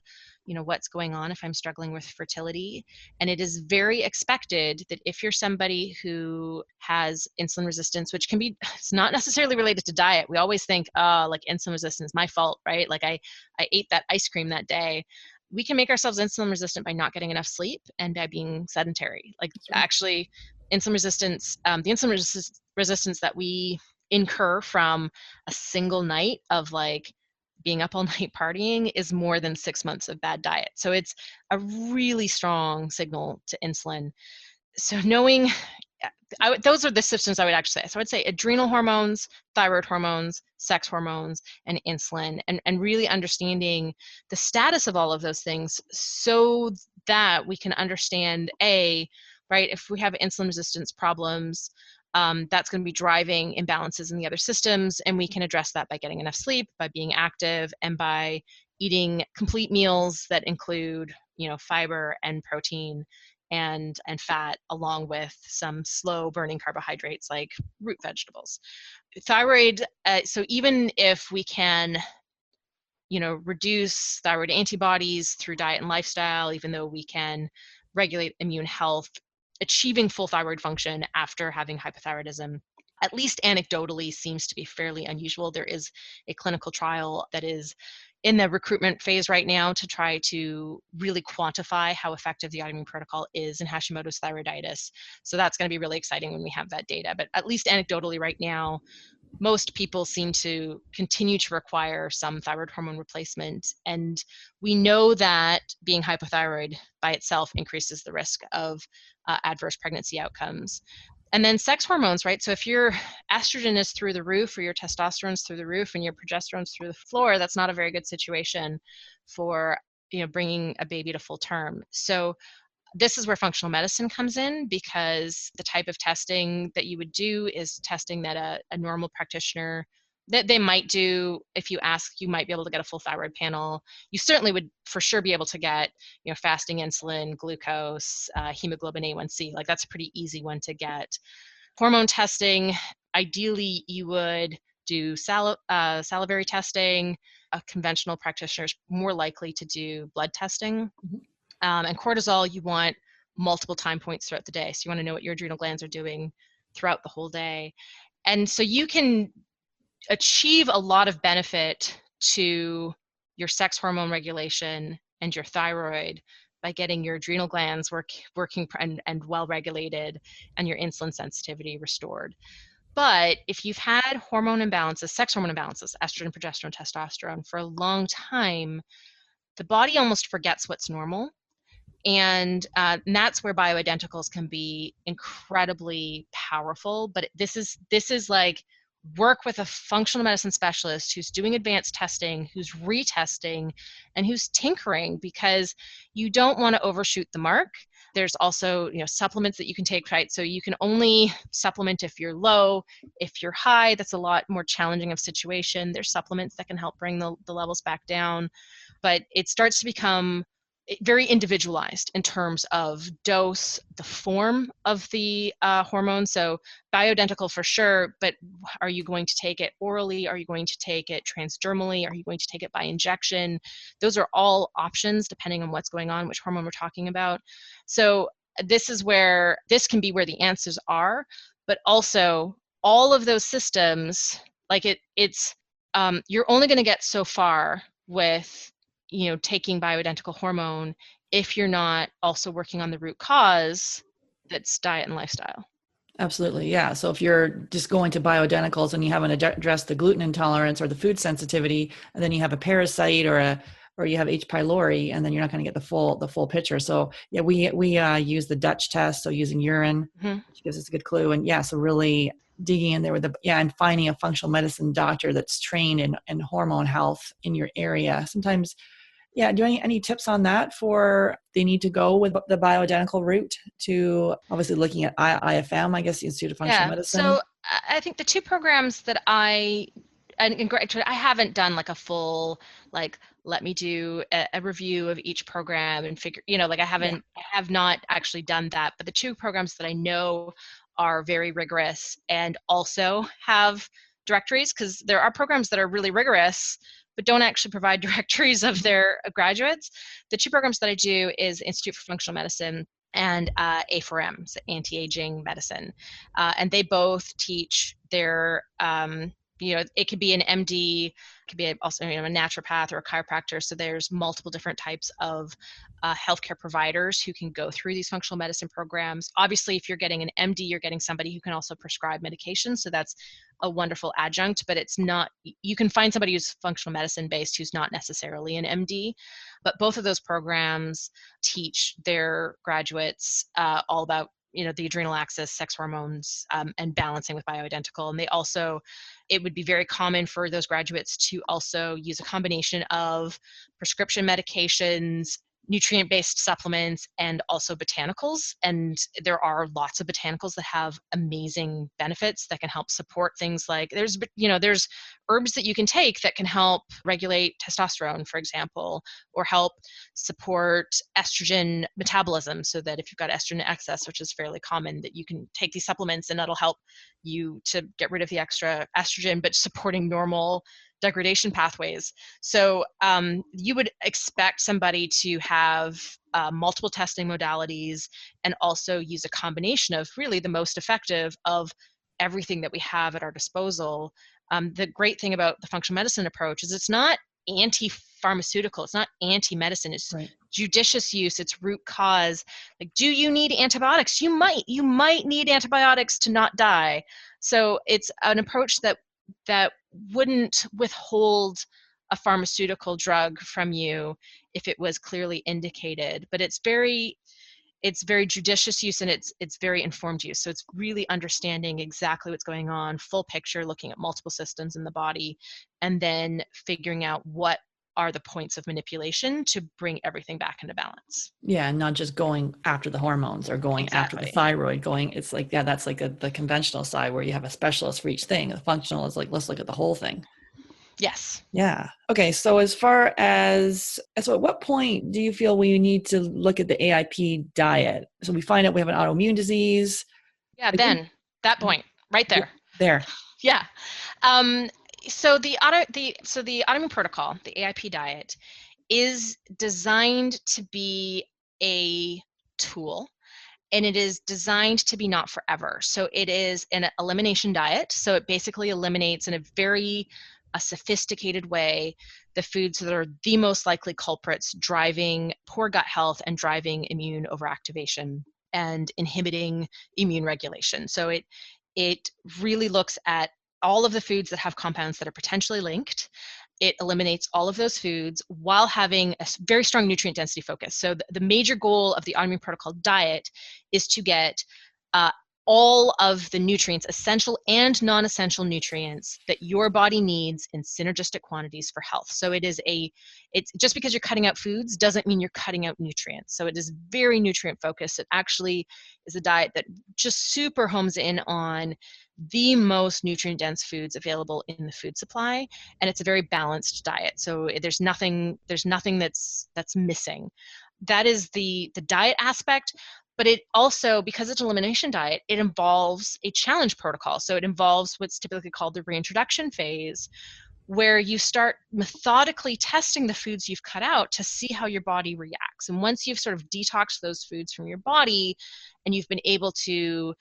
what's going on if I'm struggling with fertility. And it is very expected that if you're somebody who has insulin resistance, which can be, it's not necessarily related to diet. We always think, like insulin resistance, my fault, right? Like I ate that ice cream that day. We can make ourselves insulin resistant by not getting enough sleep and by being sedentary. Like actually, insulin resistance, the insulin resistance that we incur from a single night of like being up all night partying is more than 6 months of bad diet. So it's a really strong signal to insulin. So knowing, those are the systems I would actually say. So I would say adrenal hormones, thyroid hormones, sex hormones, and insulin, and really understanding the status of all of those things so that we can understand, right, if we have insulin resistance problems, that's going to be driving imbalances in the other systems, and we can address that by getting enough sleep, by being active, and by eating complete meals that include, fiber and protein and fat, along with some slow burning carbohydrates like root vegetables. Thyroid, so even if we can reduce thyroid antibodies through diet and lifestyle, even though we can regulate immune health, achieving full thyroid function after having hypothyroidism, at least anecdotally, seems to be fairly unusual. There is a clinical trial that is in the recruitment phase right now to try to really quantify how effective the Autoimmune Protocol is in Hashimoto's thyroiditis. So that's going to be really exciting when we have that data. But at least anecdotally right now, most people seem to continue to require some thyroid hormone replacement. And we know that being hypothyroid by itself increases the risk of adverse pregnancy outcomes. And then sex hormones, right? So if your estrogen is through the roof or your testosterone's through the roof and your progesterone's through the floor, that's not a very good situation for, bringing a baby to full term. So this is where functional medicine comes in, because the type of testing that you would do is testing that a normal practitioner that they might do. If you ask, you might be able to get a full thyroid panel. You certainly would for sure be able to get, fasting insulin, glucose, hemoglobin A1C. Like that's a pretty easy one to get. Hormone testing, ideally you would do salivary testing. A conventional practitioner is more likely to do blood testing. Mm-hmm. And cortisol, you want multiple time points throughout the day. So you want to know what your adrenal glands are doing throughout the whole day. And so you can achieve a lot of benefit to your sex hormone regulation and your thyroid by getting your adrenal glands working and well regulated, and your insulin sensitivity restored. But if you've had hormone imbalances, sex hormone imbalances, estrogen, progesterone, testosterone, for a long time, the body almost forgets what's normal. And that's where bioidenticals can be incredibly powerful. But this is like, work with a functional medicine specialist who's doing advanced testing, who's retesting, and who's tinkering, because you don't want to overshoot the mark. There's also, supplements that you can take, right? So you can only supplement if you're low. If you're high, that's a lot more challenging of situation. There's supplements that can help bring the levels back down. But it starts to become very individualized in terms of dose, the form of the hormone. So bioidentical for sure, but are you going to take it orally? Are you going to take it transdermally? Are you going to take it by injection? Those are all options depending on what's going on, which hormone we're talking about. So this can be where the answers are, but also all of those systems, like you're only going to get so far with taking bioidentical hormone if you're not also working on the root cause, that's diet and lifestyle. Absolutely. Yeah. So if you're just going to bioidenticals and you haven't addressed the gluten intolerance or the food sensitivity, and then you have a parasite or you have H. pylori, and then you're not going to get the full picture. So yeah, we use the Dutch test. So using urine, which gives us a good clue. And yeah, so really digging in there and finding a functional medicine doctor that's trained in hormone health in your area. Sometimes, yeah. Do you have any tips on that for they need to go with the bioidentical route to obviously looking at IFM, I guess, the Institute of Functional Medicine? So I think the two programs that I haven't done like a full, like, let me do a review of each program and figure, I have not actually done that. But the two programs that I know are very rigorous and also have directories, because there are programs that are really rigorous but don't actually provide directories of their graduates. The two programs that I do is Institute for Functional Medicine and A4M, so anti-aging medicine. And they both teach their, it could be an MD, it could be also a naturopath or a chiropractor. So there's multiple different types of healthcare providers who can go through these functional medicine programs. Obviously, if you're getting an MD, you're getting somebody who can also prescribe medication. So that's a wonderful adjunct, but it's not, you can find somebody who's functional medicine based who's not necessarily an MD. But both of those programs teach their graduates all about the adrenal axis, sex hormones, and balancing with bioidentical. And it would be very common for those graduates to also use a combination of prescription medications, nutrient-based supplements, and also botanicals. And there are lots of botanicals that have amazing benefits that can help support things like there's herbs that you can take that can help regulate testosterone, for example, or help support estrogen metabolism, so that if you've got estrogen excess, which is fairly common, that you can take these supplements and that'll help you to get rid of the extra estrogen, but supporting normal degradation pathways. So you would expect somebody to have multiple testing modalities and also use a combination of really the most effective of everything that we have at our disposal. The great thing about the functional medicine approach is it's not anti-pharmaceutical, it's not anti-medicine, it's judicious use, it's root cause. Like, do you need antibiotics? You might need antibiotics to not die. So it's an approach that wouldn't withhold a pharmaceutical drug from you if it was clearly indicated, but it's very judicious use, and it's very informed use. So it's really understanding exactly what's going on, full picture, looking at multiple systems in the body, and then figuring out what are the points of manipulation to bring everything back into balance. Yeah, and not just going after the hormones or going after the thyroid. It's like, yeah, that's like the conventional side where you have a specialist for each thing. The functional is like, let's look at the whole thing. Yes. Yeah. Okay. So so at what point do you feel we need to look at the AIP diet? So we find out we have an autoimmune disease. Yeah, then that point right there. There. Yeah. So the Autoimmune Protocol, the AIP diet, is designed to be a tool, and it is designed to be not forever. So it is an elimination diet. So it basically eliminates in a very sophisticated way the foods that are the most likely culprits driving poor gut health and driving immune overactivation and inhibiting immune regulation. So it really looks at all of the foods that have compounds that are potentially linked. It eliminates all of those foods while having a very strong nutrient density focus. So the major goal of the Autoimmune Protocol diet is to get all of the nutrients, essential and non-essential nutrients that your body needs in synergistic quantities for health. So it's just because you're cutting out foods doesn't mean you're cutting out nutrients. So it is very nutrient focused. It actually is a diet that just super homes in on the most nutrient dense foods available in the food supply, and it's a very balanced diet. So there's nothing that's missing. That is the diet aspect. But it also, because it's an elimination diet, it involves a challenge protocol. So it involves what's typically called the reintroduction phase, where you start methodically testing the foods you've cut out to see how your body reacts. And once you've sort of detoxed those foods from your body and you've been able to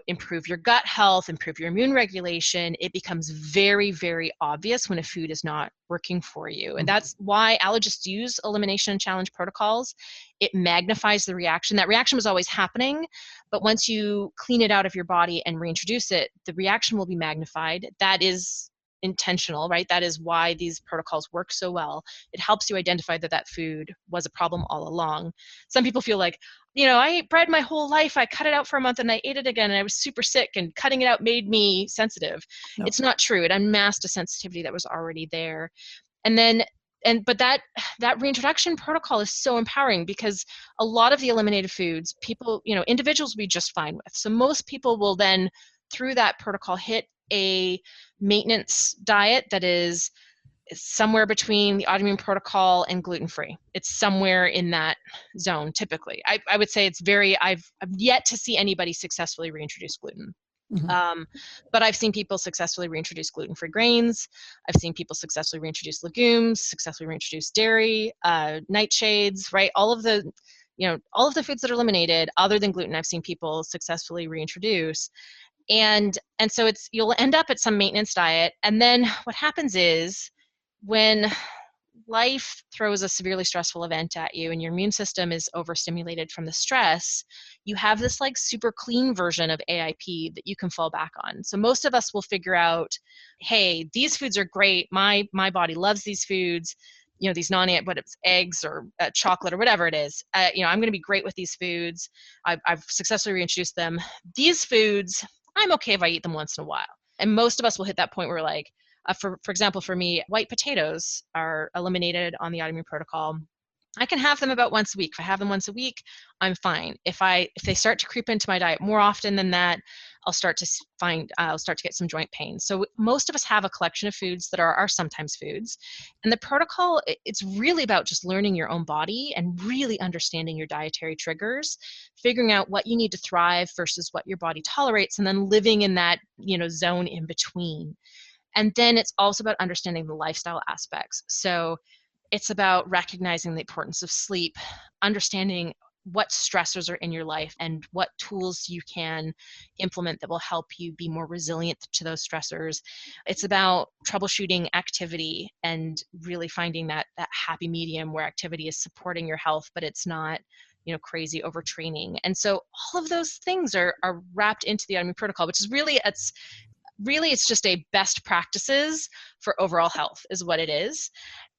improve your gut health, improve your immune regulation, it becomes very, very obvious when a food is not working for you. And that's why allergists use elimination challenge protocols. It magnifies the reaction. That reaction was always happening, but once you clean it out of your body and reintroduce it, the reaction will be magnified. That is intentional, right? That is why these protocols work so well. It helps you identify that food was a problem all along. Some people feel like, I ate bread my whole life. I cut it out for a month and I ate it again and I was super sick and cutting it out made me sensitive. No. It's not true. It unmasked a sensitivity that was already there. But that reintroduction protocol is so empowering because a lot of the eliminated foods, people, individuals will be just fine with. So most people will then, through that protocol, hit a maintenance diet that is somewhere between the Autoimmune Protocol and gluten-free. It's somewhere in that zone, typically. I would say I've yet to see anybody successfully reintroduce gluten. Mm-hmm. But I've seen people successfully reintroduce gluten-free grains. I've seen people successfully reintroduce legumes, successfully reintroduce dairy, nightshades, right? All of the foods that are eliminated other than gluten, I've seen people successfully reintroduce. And so you'll end up at some maintenance diet. And then what happens is when life throws a severely stressful event at you and your immune system is overstimulated from the stress, you have this like super clean version of AIP that you can fall back on. So most of us will figure out, hey, these foods are great. My body loves these foods. These whether it's eggs or chocolate or whatever it is, I'm going to be great with these foods. I've successfully reintroduced them. These foods, I'm okay if I eat them once in a while. And most of us will hit that point where we're like, for example, for me, white potatoes are eliminated on the Autoimmune Protocol. I can have them about once a week. If I have them once a week, I'm fine. If they start to creep into my diet more often than that, I'll start to get some joint pain. So most of us have a collection of foods that are sometimes foods. And the protocol, it's really about just learning your own body and really understanding your dietary triggers, figuring out what you need to thrive versus what your body tolerates, and then living in that, zone in between. And then it's also about understanding the lifestyle aspects. So it's about recognizing the importance of sleep, understanding what stressors are in your life and what tools you can implement that will help you be more resilient to those stressors. It's about troubleshooting activity and really finding that happy medium where activity is supporting your health, but it's not crazy overtraining. And so all of those things are wrapped into the Autoimmune Protocol, which is really it's just a best practices for overall health is what it is.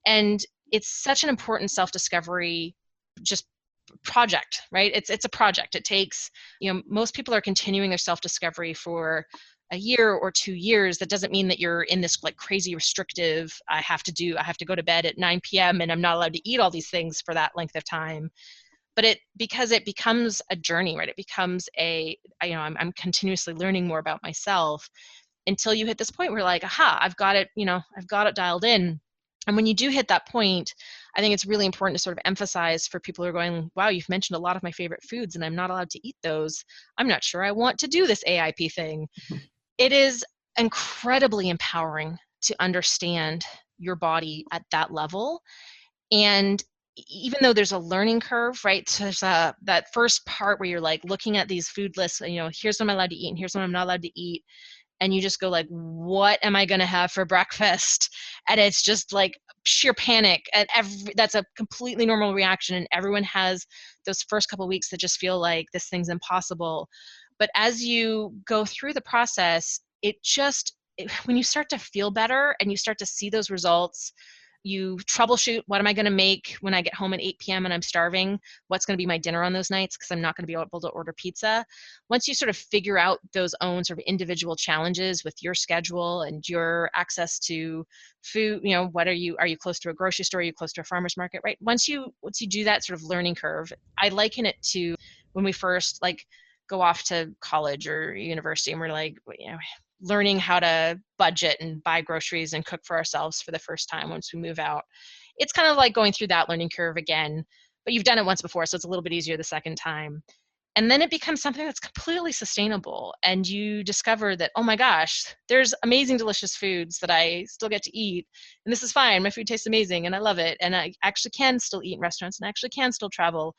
And it's such an important self-discovery just project, right? It's a project. It takes, most people are continuing their self-discovery for a year or 2 years. That doesn't mean that you're in this like crazy restrictive, I have to go to bed at 9 p.m. and I'm not allowed to eat all these things for that length of time. But because it becomes a journey, right? It becomes I'm continuously learning more about myself until you hit this point where like, aha, I've got it dialed in. And when you do hit that point, I think it's really important to sort of emphasize for people who are going, wow, you've mentioned a lot of my favorite foods and I'm not allowed to eat those. I'm not sure I want to do this AIP thing. It is incredibly empowering to understand your body at that level. And even though there's a learning curve, right? So there's that first part where you're like looking at these food lists, here's what I'm allowed to eat and here's what I'm not allowed to eat. And you just go like, what am I going to have for breakfast? And it's just like sheer panic. And that's a completely normal reaction. And everyone has those first couple of weeks that just feel like this thing's impossible. But as you go through the process, when you start to feel better and you start to see those results, You troubleshoot, what am I going to make when I get home at 8 p.m. and I'm starving? What's going to be my dinner on those nights because I'm not going to be able to order pizza? Once you sort of figure out those own sort of individual challenges with your schedule and your access to food, what are you close to a grocery store? Are you close to a farmer's market, right? Once you do that sort of learning curve, I liken it to when we first go off to college or university and we're learning how to budget and buy groceries and cook for ourselves for the first time once we move out. It's kind of like going through that learning curve again, but you've done it once before, so it's a little bit easier the second time. And then it becomes something that's completely sustainable. And you discover that, oh my gosh, there's amazing, delicious foods that I still get to eat. And this is fine. My food tastes amazing and I love it. And I actually can still eat in restaurants and I actually can still travel.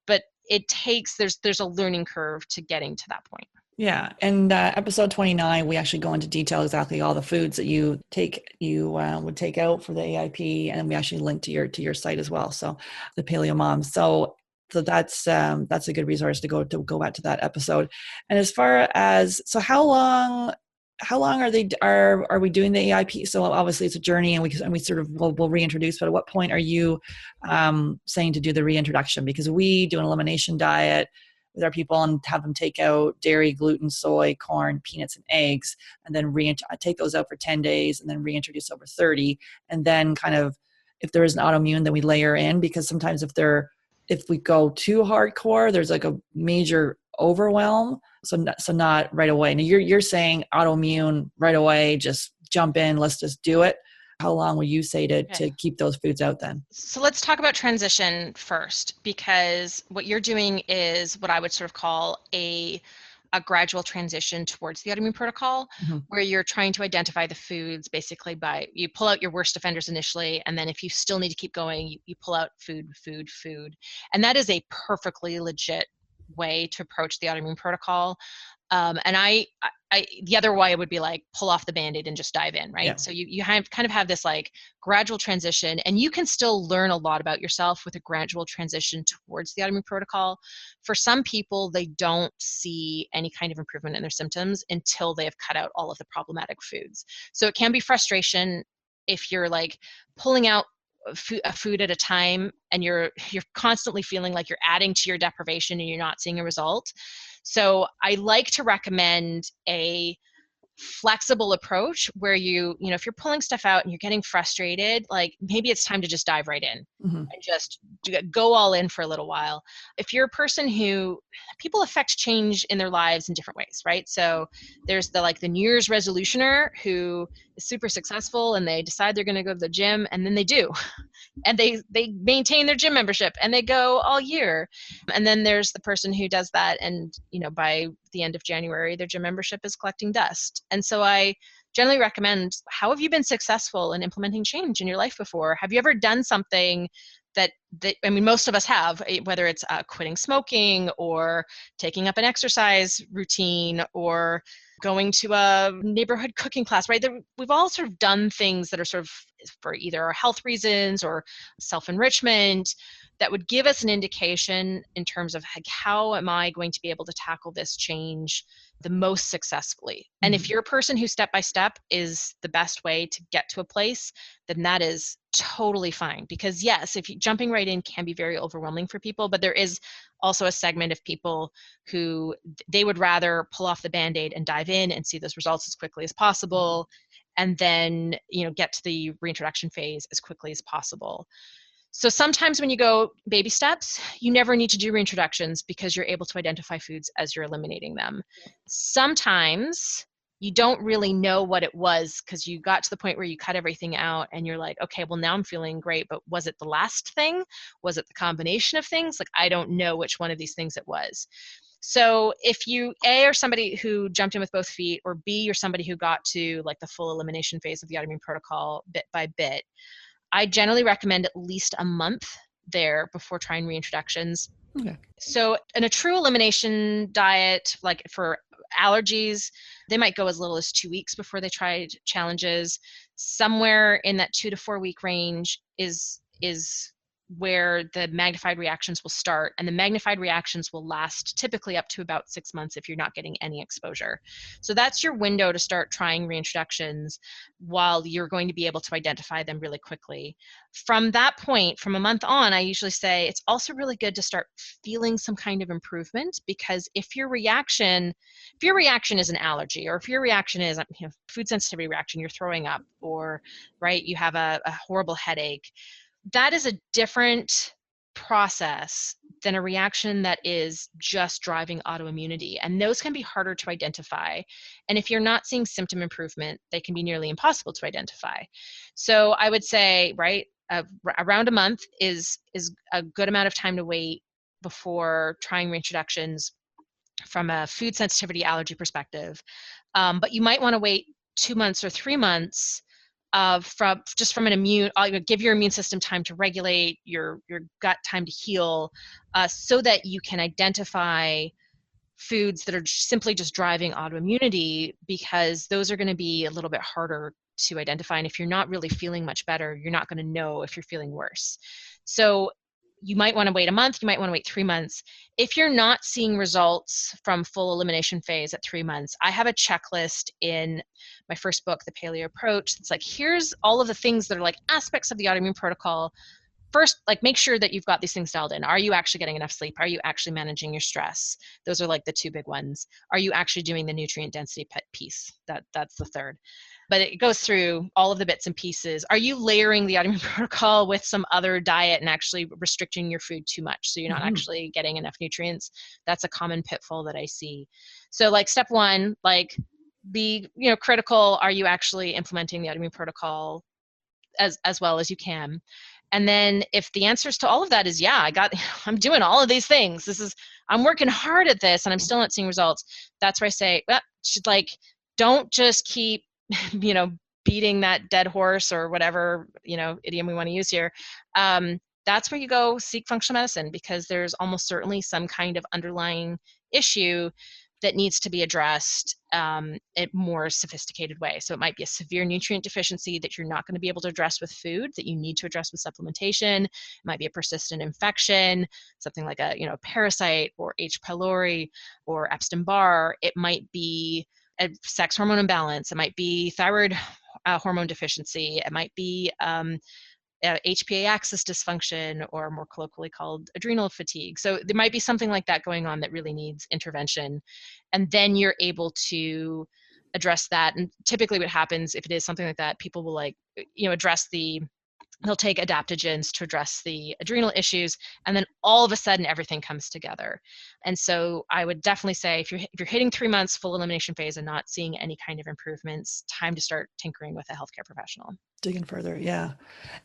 But there's a learning curve to getting to that point. Yeah. And episode 29, we actually go into detail exactly all the foods that you would take out for the AIP. And we actually link to your site as well. So the Paleo Mom. So that's a good resource to go back to that episode. And as far as, so how long are we doing the AIP? So obviously it's a journey and we sort of we'll reintroduce, but at what point are you saying to do the reintroduction? Because we do an elimination diet with our people and have them take out dairy, gluten, soy, corn, peanuts, and eggs, and then take those out for 10 days and then reintroduce over 30. And then kind of, if there is an autoimmune, then we layer in, because sometimes if we go too hardcore, there's like a major overwhelm. So not right away. Now you're saying autoimmune right away, just jump in, let's just do it. How long will you say to keep those foods out then? So let's talk about transition first, because what you're doing is what I would sort of call a gradual transition towards the autoimmune protocol, where you're trying to identify the foods basically by, you pull out your worst offenders initially, and then if you still need to keep going, you pull out food. And that is a perfectly legit way to approach the autoimmune protocol. And I the other way would be pull off the Band-Aid and just dive in, right? Yeah. So you kind of have this gradual transition, and you can still learn a lot about yourself with a gradual transition towards the autoimmune protocol. For some people, they don't see any kind of improvement in their symptoms until they have cut out all of the problematic foods. So it can be frustration if you're pulling out a food at a time and you're constantly feeling like you're adding to your deprivation and you're not seeing a result. So I like to recommend a flexible approach where if you're pulling stuff out and you're getting frustrated, maybe it's time to just dive right in and just go all in for a little while. If you're a person who people affect change in their lives in different ways, right? So there's the New Year's resolutioner who is super successful and they decide they're going to go to the gym, and then they do. And they maintain their gym membership and they go all year. And then there's the person who does that, and by the end of January their gym membership is collecting dust. And so I generally recommend, how have you been successful in implementing change in your life before? Have you ever done something that most of us have, whether it's quitting smoking or taking up an exercise routine or going to a neighborhood cooking class, right? We've all sort of done things that are sort of for either our health reasons or self-enrichment that would give us an indication in terms of how am I going to be able to tackle this change the most successfully. And if you're a person who step by step is the best way to get to a place, then that is totally fine. Because yes, if you jumping right in can be very overwhelming for people, but there is also a segment of people who they would rather pull off the Band-Aid and dive in and see those results as quickly as possible, and then get to the reintroduction phase as quickly as possible. So sometimes when you go baby steps, you never need to do reintroductions because you're able to identify foods as you're eliminating them. Sometimes you don't really know what it was because you got to the point where you cut everything out and you're like, okay, well now I'm feeling great, but was it the last thing? Was it the combination of things? I don't know which one of these things it was. So if you A, are somebody who jumped in with both feet, or B, you're somebody who got to the full elimination phase of the autoimmune protocol bit by bit, I generally recommend at least a month there before trying reintroductions. Okay. So in a true elimination diet, for allergies, they might go as little as 2 weeks before they try challenges. Somewhere in that 2 to 4 week range is where the magnified reactions will start, and the magnified reactions will last typically up to about 6 months if you're not getting any exposure. So that's your window to start trying reintroductions, while you're going to be able to identify them really quickly. From that point, from a month on, I usually say it's also really good to start feeling some kind of improvement, because if your reaction is an allergy, or if your reaction is, food sensitivity reaction, you're throwing up, or right, you have a horrible headache, that is a different process than a reaction that is just driving autoimmunity. And those can be harder to identify. And if you're not seeing symptom improvement, they can be nearly impossible to identify. So I would say, right, around a month is a good amount of time to wait before trying reintroductions from a food sensitivity allergy perspective. But you might want to wait 2 months or 3 months from an immune, give your immune system time to regulate, your gut time to heal, so that you can identify foods that are simply just driving autoimmunity, because those are going to be a little bit harder to identify. And if you're not really feeling much better, you're not going to know if you're feeling worse. So you might want to wait a month, you might want to wait 3 months. If you're not seeing results from full elimination phase at 3 months, I have a checklist in my first book, The Paleo Approach. It's like, here's all of the things that are like aspects of the autoimmune protocol. First, like, make sure that you've got these things dialed in. Are you actually getting enough sleep? Are you actually managing your stress? Those are like the two big ones. Are you actually doing the nutrient density piece? That's the third. But it goes through all of the bits and pieces. Are you layering the autoimmune protocol with some other diet and actually restricting your food too much, so you're not actually getting enough nutrients? That's a common pitfall that I see. So like step one, like, be critical. Are you actually implementing the autoimmune protocol as well as you can? And then if the answers to all of that is, yeah, I'm doing all of these things, I'm working hard at this and I'm still not seeing results, that's where I say, well, don't just keep, beating that dead horse, or whatever, idiom we want to use here. That's where you go seek functional medicine, because there's almost certainly some kind of underlying issue that needs to be addressed in a more sophisticated way. So it might be a severe nutrient deficiency that you're not going to be able to address with food, that you need to address with supplementation. It might be a persistent infection, something like a parasite, or H. pylori, or Epstein-Barr. It might be a sex hormone imbalance. It might be thyroid hormone deficiency. It might be HPA axis dysfunction, or more colloquially called adrenal fatigue. So there might be something like that going on that really needs intervention. And then you're able to address that. And typically what happens if it is something like that, people will they'll take adaptogens to address the adrenal issues, and then all of a sudden everything comes together. And so I would definitely say, if you're hitting 3 months full elimination phase and not seeing any kind of improvements, time to start tinkering with a healthcare professional. Digging further, yeah.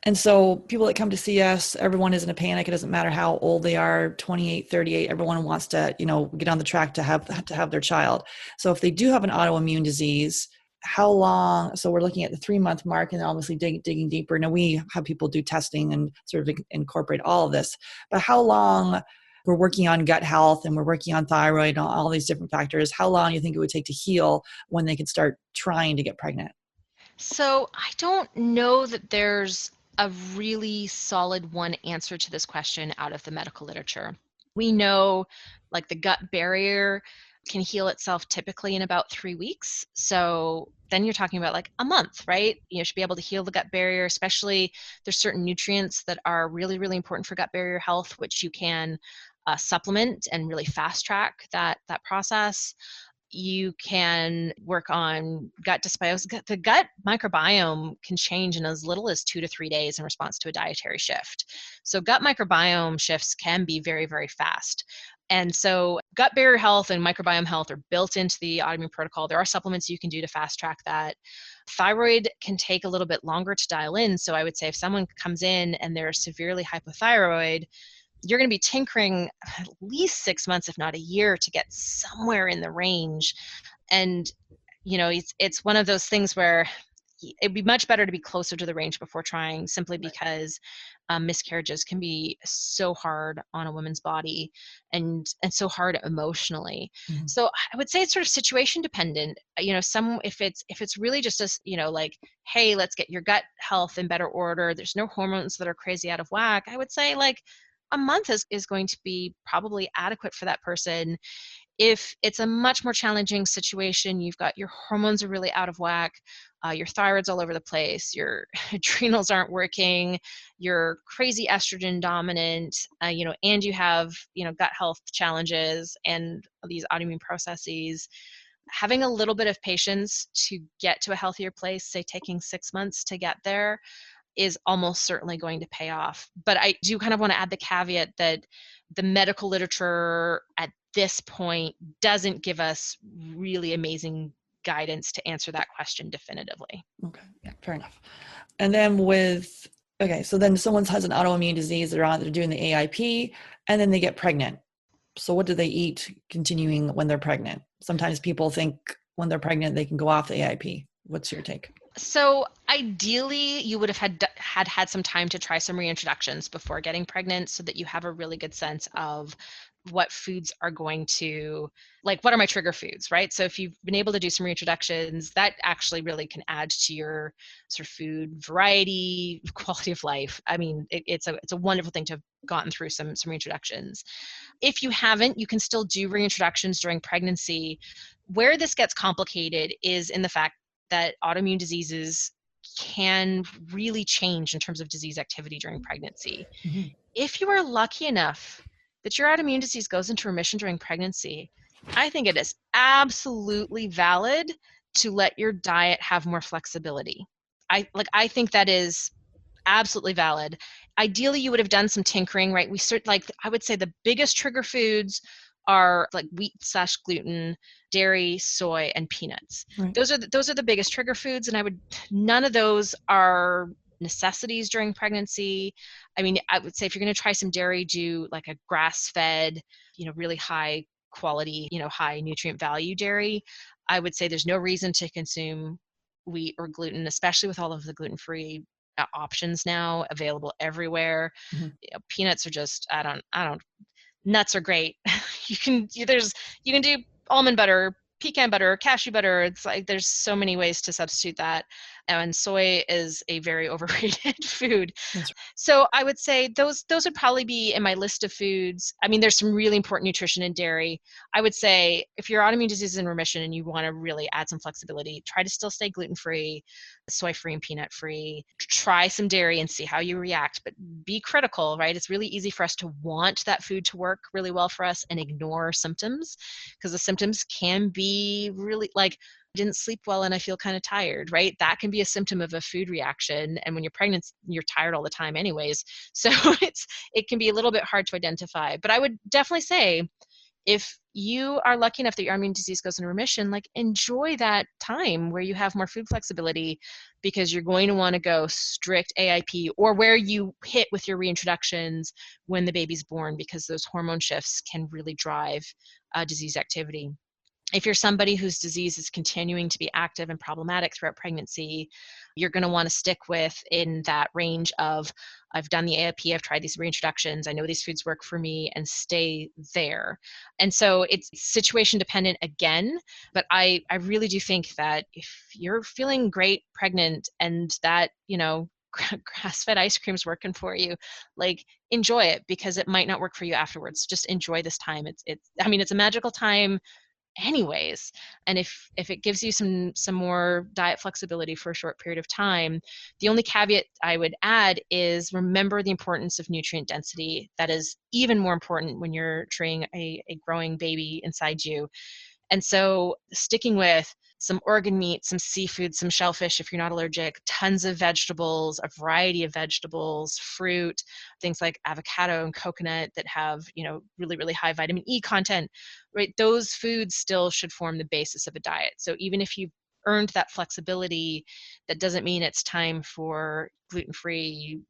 And so people that come to see us, everyone is in a panic. It doesn't matter how old they are, 28, 38, everyone wants to, get on the track to have their child. So if they do have an autoimmune disease, how long? So we're looking at the 3-month mark, and obviously digging deeper. Now we have people do testing and sort of incorporate all of this, but how long? We're working on gut health and we're working on thyroid and all these different factors. How long do you think it would take to heal when they can start trying to get pregnant? So I don't know that there's a really solid one answer to this question out of the medical literature. We know, like, the gut barrier can heal itself typically in about 3 weeks. So then you're talking about like a month, right? You should be able to heal the gut barrier, especially there's certain nutrients that are really, really important for gut barrier health, which you can supplement and really fast track that process. You can work on gut dysbiosis. The gut microbiome can change in as little as 2 to 3 days in response to a dietary shift. So gut microbiome shifts can be very, very fast. And so gut barrier health and microbiome health are built into the autoimmune protocol. There are supplements you can do to fast track that. Thyroid can take a little bit longer to dial in. So I would say if someone comes in and they're severely hypothyroid, you're going to be tinkering at least 6 months, if not a year, to get somewhere in the range. And it's one of those things where it'd be much better to be closer to the range before trying, simply because miscarriages can be so hard on a woman's body, and so hard emotionally. Mhm. So I would say it's sort of situation dependent. Some, if it's really just as, like, hey, let's get your gut health in better order, there's no hormones that are crazy out of whack, I would say like a month is going to be probably adequate for that person. If it's a much more challenging situation, you've got your hormones are really out of whack, your thyroid's all over the place, your adrenals aren't working, you're crazy estrogen dominant, and you have, gut health challenges and these autoimmune processes, having a little bit of patience to get to a healthier place, say taking 6 months to get there, is almost certainly going to pay off. But I do kind of want to add the caveat that the medical literature at this point doesn't give us really amazing guidance to answer that question definitively. Okay, yeah, fair enough. And then so then someone has an autoimmune disease, they're doing the AIP, and then they get pregnant. So what do they eat continuing when they're pregnant? Sometimes people think when they're pregnant, they can go off the AIP. What's your take? So ideally, you would have had some time to try some reintroductions before getting pregnant, so that you have a really good sense of what foods are going to, like, what are my trigger foods, right? So if you've been able to do some reintroductions, that actually really can add to your sort of food variety, quality of life. I mean, it's a wonderful thing to have gotten through some reintroductions. If you haven't, you can still do reintroductions during pregnancy. Where this gets complicated is in the fact that autoimmune diseases can really change in terms of disease activity during pregnancy. Mhm. If you are lucky enough that your autoimmune disease goes into remission during pregnancy, I think it is absolutely valid to let your diet have more flexibility. I think that is absolutely valid. Ideally, you would have done some tinkering, right? I would say the biggest trigger foods are like wheat/gluten, dairy, soy, and peanuts. Right. Those are the biggest trigger foods, and none of those are necessities during pregnancy. I mean, I would say if you're going to try some dairy, do like a grass-fed, really high quality, high nutrient value dairy. I would say there's no reason to consume wheat or gluten, especially with all of the gluten-free options now available everywhere. Mhm. Peanuts are just, I don't. Nuts are great. You can do almond butter, pecan butter, cashew butter. It's like there's so many ways to substitute that. And soy is a very overrated food. That's So I would say those would probably be in my list of foods. I mean, there's some really important nutrition in dairy. I would say if your autoimmune disease is in remission and you want to really add some flexibility, try to still stay gluten-free, soy-free, and peanut-free. Try some dairy and see how you react, but be critical, right? It's really easy for us to want that food to work really well for us and ignore symptoms, because the symptoms can be really like, didn't sleep well and I feel kind of tired, right? That can be a symptom of a food reaction. And when you're pregnant, you're tired all the time anyways. So it can be a little bit hard to identify. But I would definitely say if you are lucky enough that your autoimmune disease goes into remission, like enjoy that time where you have more food flexibility, because you're going to want to go strict AIP or where you hit with your reintroductions when the baby's born, because those hormone shifts can really drive disease activity. If you're somebody whose disease is continuing to be active and problematic throughout pregnancy, you're going to want to stick with in that range of, I've done the AIP, I've tried these reintroductions, I know these foods work for me, and stay there. And so it's situation dependent again, but I really do think that if you're feeling great pregnant and that, grass-fed ice cream's working for you, like enjoy it, because it might not work for you afterwards. Just enjoy this time. It's a magical time anyways. And if it gives you some more diet flexibility for a short period of time, the only caveat I would add is remember the importance of nutrient density. That is even more important when you're treating a growing baby inside you. And so sticking with some organ meat, some seafood, some shellfish if you're not allergic, tons of vegetables, a variety of vegetables, fruit, things like avocado and coconut that have, really, really high vitamin E content, right? Those foods still should form the basis of a diet. So even if you've earned that flexibility, that doesn't mean it's time for gluten-free,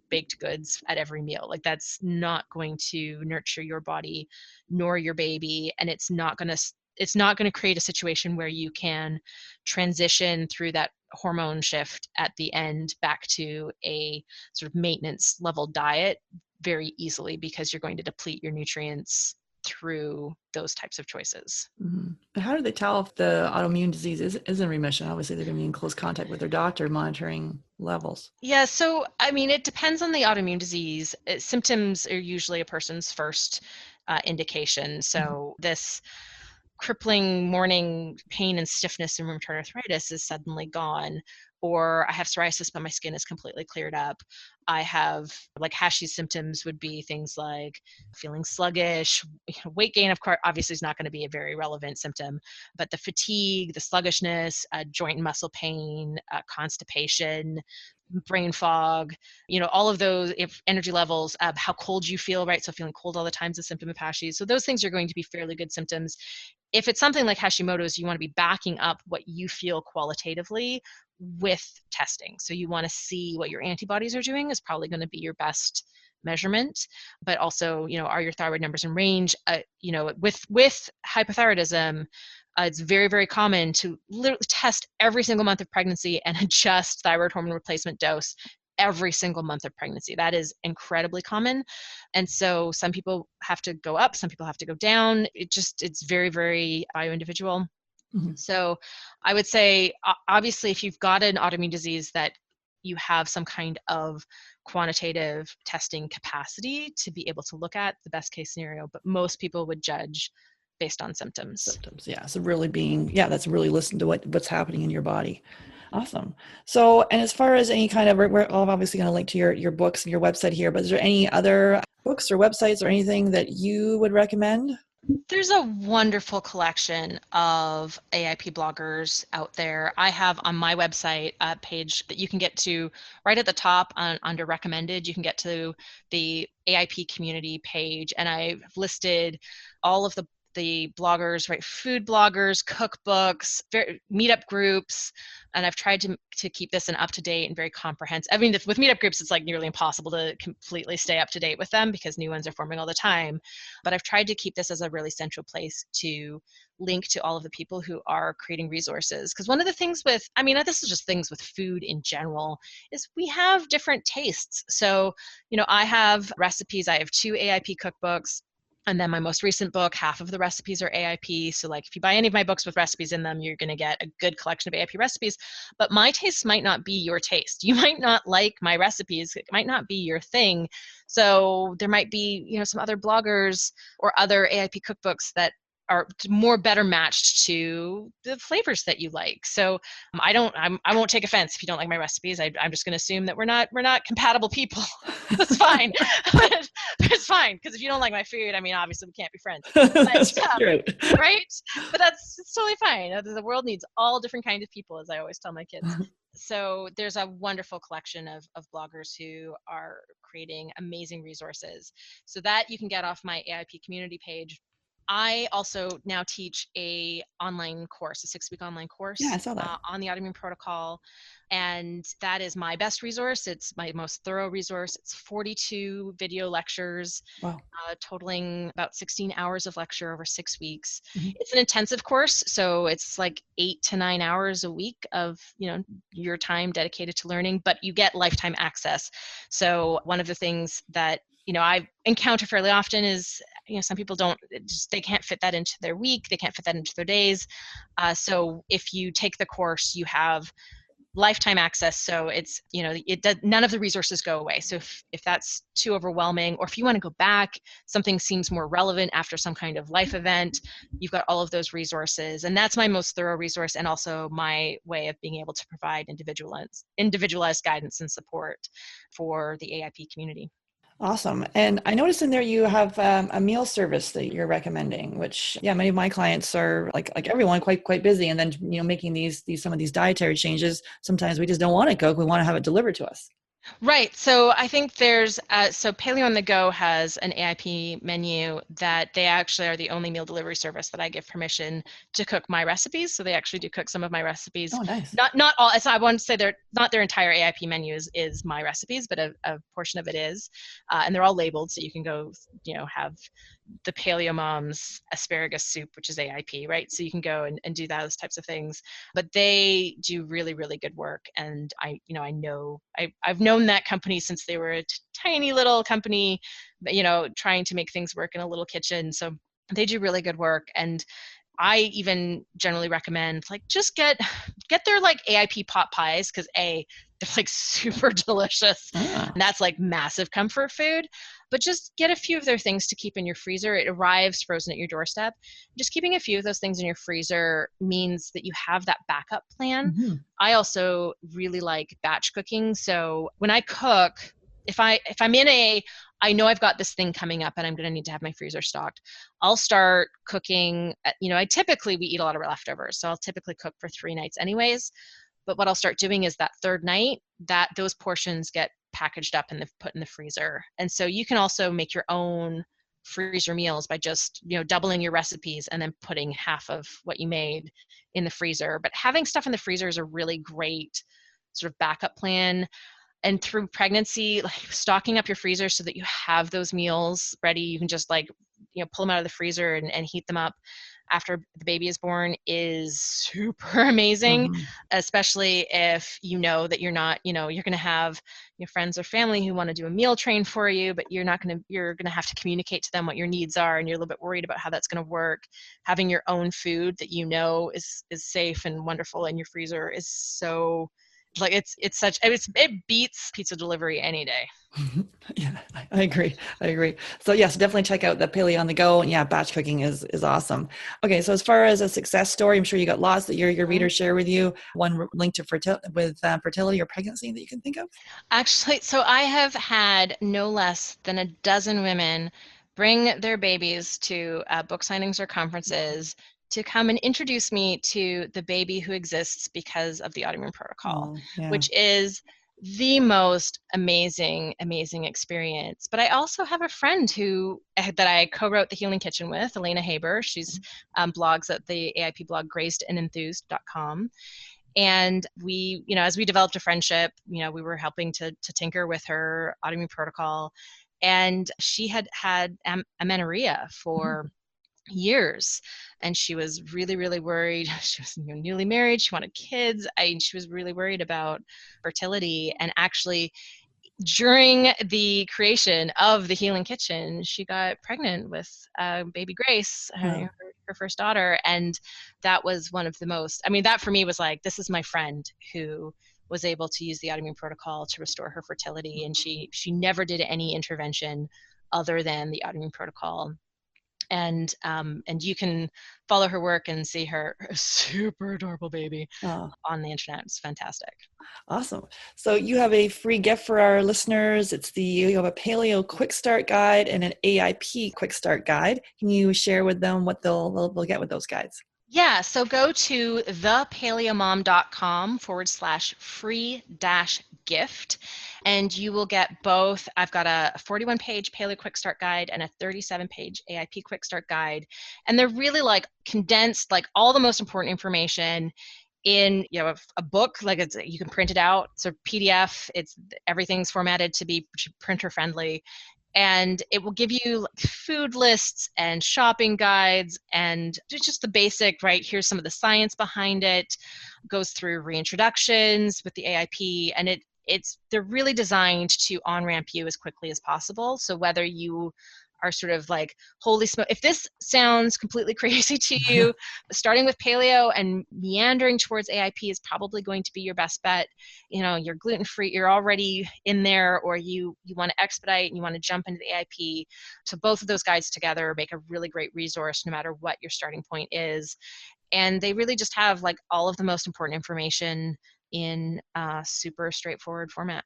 baked goods at every meal. Like that's not going to nurture your body nor your baby, and it's not going to it's not going to create a situation where you can transition through that hormone shift at the end back to a sort of maintenance level diet very easily, because you're going to deplete your nutrients through those types of choices. Mm-hmm. But how do they tell if the autoimmune disease is in remission? Obviously, they're going to be in close contact with their doctor monitoring levels. Yeah, so I mean, it depends on the autoimmune disease. Symptoms are usually a person's first indication. So this crippling morning pain and stiffness and rheumatoid arthritis is suddenly gone, or I have psoriasis but my skin is completely cleared up. I have, like, Hashimoto's symptoms would be things like feeling sluggish. Weight gain, of course, obviously is not going to be a very relevant symptom, but the fatigue, the sluggishness, joint and muscle pain, constipation, brain fog, all of those, if energy levels, how cold you feel, right? So feeling cold all the time is a symptom of Hashimoto's. So those things are going to be fairly good symptoms. If it's something like Hashimoto's, you want to be backing up what you feel qualitatively with testing. So you want to see what your antibodies are doing, is probably going to be your best measurement, but also, are your thyroid numbers in range? With hypothyroidism, it's very, very common to literally test every single month of pregnancy and adjust thyroid hormone replacement dose every single month of pregnancy. That is incredibly common. And so some people have to go up, some people have to go down. It's very, very bio-individual. Mm-hmm. So I would say, obviously, if you've got an autoimmune disease, that you have some kind of quantitative testing capacity to be able to look at the best case scenario, but most people would judge based on symptoms. Yeah. So really that's really listen to what's happening in your body. Awesome. So, and as far as any kind of, we're obviously going to link to your books and your website here, but is there any other books or websites or anything that you would recommend? There's a wonderful collection of AIP bloggers out there. I have on my website a page that you can get to right at the top under recommended. You can get to the AIP community page, and I've listed all of the bloggers, right? Food bloggers, cookbooks, meetup groups, and I've tried to keep this an up-to-date and very comprehensive. I mean, with meetup groups, it's like nearly impossible to completely stay up to date with them because new ones are forming all the time. But I've tried to keep this as a really central place to link to all of the people who are creating resources. Because one of the things this is just things with food in general, is we have different tastes. So, I have recipes. I have 2 AIP cookbooks. And then my most recent book, half of the recipes are AIP. So like if you buy any of my books with recipes in them, you're going to get a good collection of AIP recipes. But my taste might not be your taste. You might not like my recipes. It might not be your thing. So there might be, some other bloggers or other AIP cookbooks that are better matched to the flavors that you like. So I won't take offense if you don't like my recipes. I'm just going to assume that we're not compatible people. That's fine. But it's fine, because if you don't like my food, obviously we can't be friends. That's true. Right? But it's totally fine. The world needs all different kinds of people, as I always tell my kids. So there's a wonderful collection of bloggers who are creating amazing resources. So that you can get off my AIP community page. I also now teach a 6-week online course. Yeah, I saw that. On the Autoimmune Protocol. And that is my best resource. It's my most thorough resource. It's 42 video lectures, Wow. Totaling about 16 hours of lecture over 6 weeks. Mm-hmm. It's an intensive course, so it's like 8 to 9 hours a week of your time dedicated to learning, but you get lifetime access. So one of the things that I encounter fairly often is, some people they can't fit that into their week. They can't fit that into their days. So if you take the course, you have lifetime access. So it's, none of the resources go away. So if that's too overwhelming, or if you want to go back, something seems more relevant after some kind of life event, you've got all of those resources. And that's my most thorough resource, and also my way of being able to provide individualized guidance and support for the AIP community. Awesome. And I noticed in there you have a meal service that you're recommending, which, many of my clients are like everyone quite busy. And then, making some of these dietary changes, sometimes we just don't want to cook. We want to have it delivered to us. Right. So I think there's so Paleo on the Go has an AIP menu that they actually are the only meal delivery service that I give permission to cook my recipes. So they actually do cook some of my recipes. Oh, nice. Not all. So I want to say they're not their entire AIP menu is my recipes, but a portion of it is, and they're all labeled, so you can go have the Paleo Mom's asparagus soup, which is AIP, right? So you can go and do those types of things. But they do really, really good work. And I've known that company since they were a tiny little company, trying to make things work in a little kitchen. So they do really good work. And I even generally recommend just get their AIP pot pies, because they're super delicious, Ah. and that's massive comfort food. But just get a few of their things to keep in your freezer. It arrives frozen at your doorstep. Just keeping a few of those things in your freezer means that you have that backup plan. Mm-hmm. I also really like batch cooking. So when I cook, if I'm I know I've got this thing coming up and I'm going to need to have my freezer stocked, I'll start cooking. I typically, we eat a lot of leftovers, so I'll typically cook for 3 nights anyways. But what I'll start doing is that third night, that those portions get packaged up and put in the freezer. And so you can also make your own freezer meals by just doubling your recipes and then putting half of what you made in the freezer. But having stuff in the freezer is a really great sort of backup plan. And through pregnancy, stocking up your freezer so that you have those meals ready. You can just pull them out of the freezer and heat them up after the baby is born is super amazing, Mm-hmm. especially if you know that you're going to have your friends or family who want to do a meal train for you, but you're going to have to communicate to them what your needs are, and you're a little bit worried about how that's going to work. Having your own food that is safe and wonderful in your freezer is so it beats pizza delivery any day. Yeah, I agree. So yes, definitely check out the Paleo on the Go. And yeah, batch cooking is awesome. Okay, so as far as a success story, I'm sure you got lots that your readers share with you. One linked to fertility or pregnancy that you can think of. Actually, so I have had no less than a dozen women bring their babies to book signings or conferences to come and introduce me to the baby who exists because of the Autoimmune Protocol, Oh, yeah. which is the most amazing, amazing experience. But I also have a friend that I co-wrote The Healing Kitchen with, Elena Haber. She's blogs at the AIP blog grazedandenthused.com. And we, as we developed a friendship, we were helping to tinker with her Autoimmune Protocol. And she had amenorrhea for years, and she was really, really worried. She was newly married, she wanted kids, she was really worried about fertility. And actually, during the creation of the Healing Kitchen, she got pregnant with baby Grace, Oh, her first daughter. And that was one of the most, that for me was this is my friend who was able to use the Autoimmune Protocol to restore her fertility. And she never did any intervention other than the Autoimmune Protocol. And you can follow her work and see her super adorable baby oh, on the internet. It's fantastic. awesome. So you have a free gift for our listeners. You have a Paleo Quick Start Guide and an AIP Quick Start Guide. Can you share with them what they'll get with those guides? Yeah, so go to thepaleomom.com/free-gift, and you will get both. I've got a 41-page Paleo Quick Start Guide and a 37-page AIP Quick Start Guide. And they're really condensed, all the most important information in a book. You can print it out. It's a PDF. Everything's formatted to be printer friendly. And it will give you food lists and shopping guides and just the basic, right? Here's some of the science behind it. Goes through reintroductions with the AIP, and they're really designed to on-ramp you as quickly as possible. So whether you are sort of holy smoke, if this sounds completely crazy to you, starting with paleo and meandering towards AIP is probably going to be your best bet. You're gluten-free, you're already in there, or you want to expedite and you want to jump into the AIP. So both of those guides together make a really great resource no matter what your starting point is. And they really just have all of the most important information in a super straightforward format.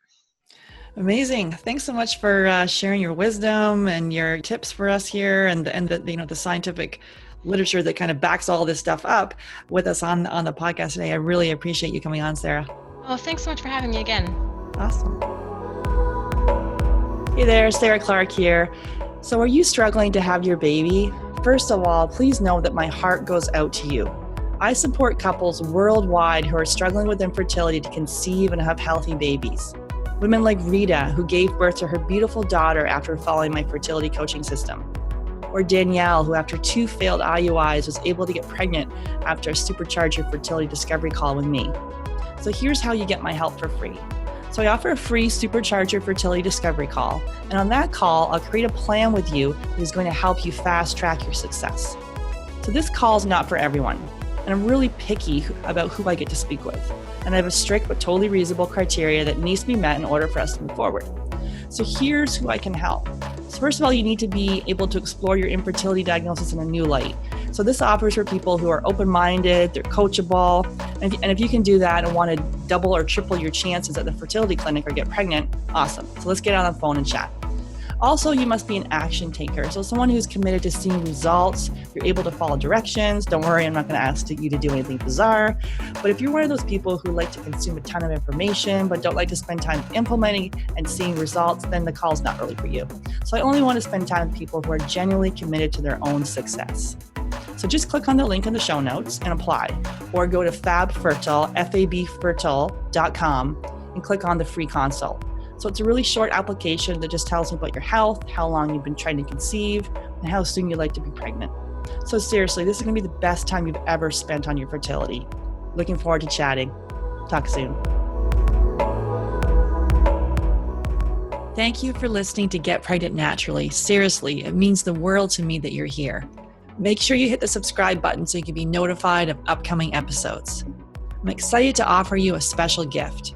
Amazing. Thanks so much for sharing your wisdom and your tips for us here, and the scientific literature that kind of backs all this stuff up with us on the podcast today. I really appreciate you coming on, Sarah. Oh, thanks so much for having me again. Awesome. Hey there, Sarah Clark here. So are you struggling to have your baby? First of all, please know that my heart goes out to you. I support couples worldwide who are struggling with infertility to conceive and have healthy babies. Women like Rita, who gave birth to her beautiful daughter after following my fertility coaching system. Or Danielle, who after 2 failed IUIs was able to get pregnant after a Supercharge Your Fertility Discovery call with me. So here's how you get my help for free. So I offer a free Supercharge Your Fertility Discovery call, and on that call, I'll create a plan with you that is going to help you fast track your success. So this call is not for everyone, and I'm really picky about who I get to speak with, and I have a strict but totally reasonable criteria that needs to be met in order for us to move forward. So here's who I can help. So first of all, you need to be able to explore your infertility diagnosis in a new light. So this offers for people who are open-minded, they're coachable, and if you can do that and want to double or triple your chances at the fertility clinic or get pregnant, awesome. So let's get on the phone and chat. Also, you must be an action taker. So someone who's committed to seeing results, you're able to follow directions. Don't worry, I'm not going to ask you to do anything bizarre. But if you're one of those people who like to consume a ton of information, but don't like to spend time implementing and seeing results, then the call's not really for you. So I only want to spend time with people who are genuinely committed to their own success. So just click on the link in the show notes and apply, or go to fabfertile.com and click on the free consult. So it's a really short application that just tells me about your health, how long you've been trying to conceive, and how soon you'd like to be pregnant. So seriously, this is going to be the best time you've ever spent on your fertility. Looking forward to chatting. Talk soon. Thank you for listening to Get Pregnant Naturally. Seriously, it means the world to me that you're here. Make sure you hit the subscribe button so you can be notified of upcoming episodes. I'm excited to offer you a special gift.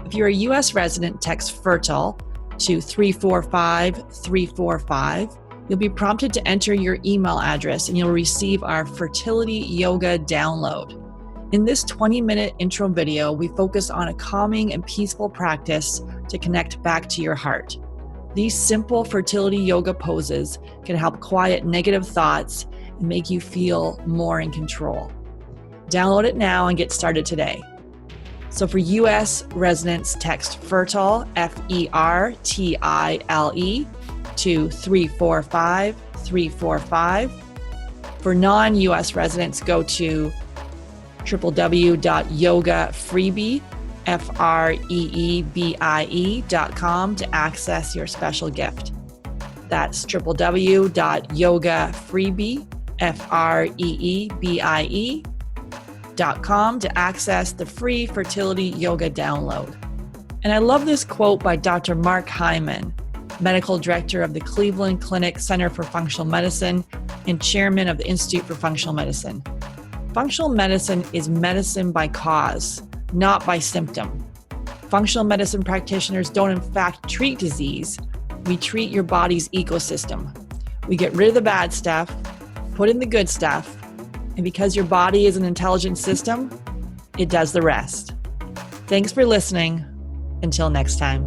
If you're a U.S. resident, text FERTILE to 345-345. You'll be prompted to enter your email address and you'll receive our fertility yoga download. In this 20-minute intro video, we focus on a calming and peaceful practice to connect back to your heart. These simple fertility yoga poses can help quiet negative thoughts and make you feel more in control. Download it now and get started today. So for U.S. residents, text FERTILE, FERTILE, to 345-345. For non-U.S. residents, go to www.yogafreebie.com to access your special gift. That's www.yogafreebie.com to access the free fertility yoga download. And I love this quote by Dr. Mark Hyman, Medical Director of the Cleveland Clinic Center for Functional Medicine and Chairman of the Institute for Functional Medicine. Functional medicine is medicine by cause, not by symptom. Functional medicine practitioners don't in fact treat disease. We treat your body's ecosystem. We get rid of the bad stuff, put in the good stuff, and because your body is an intelligent system, it does the rest. Thanks for listening. Until next time.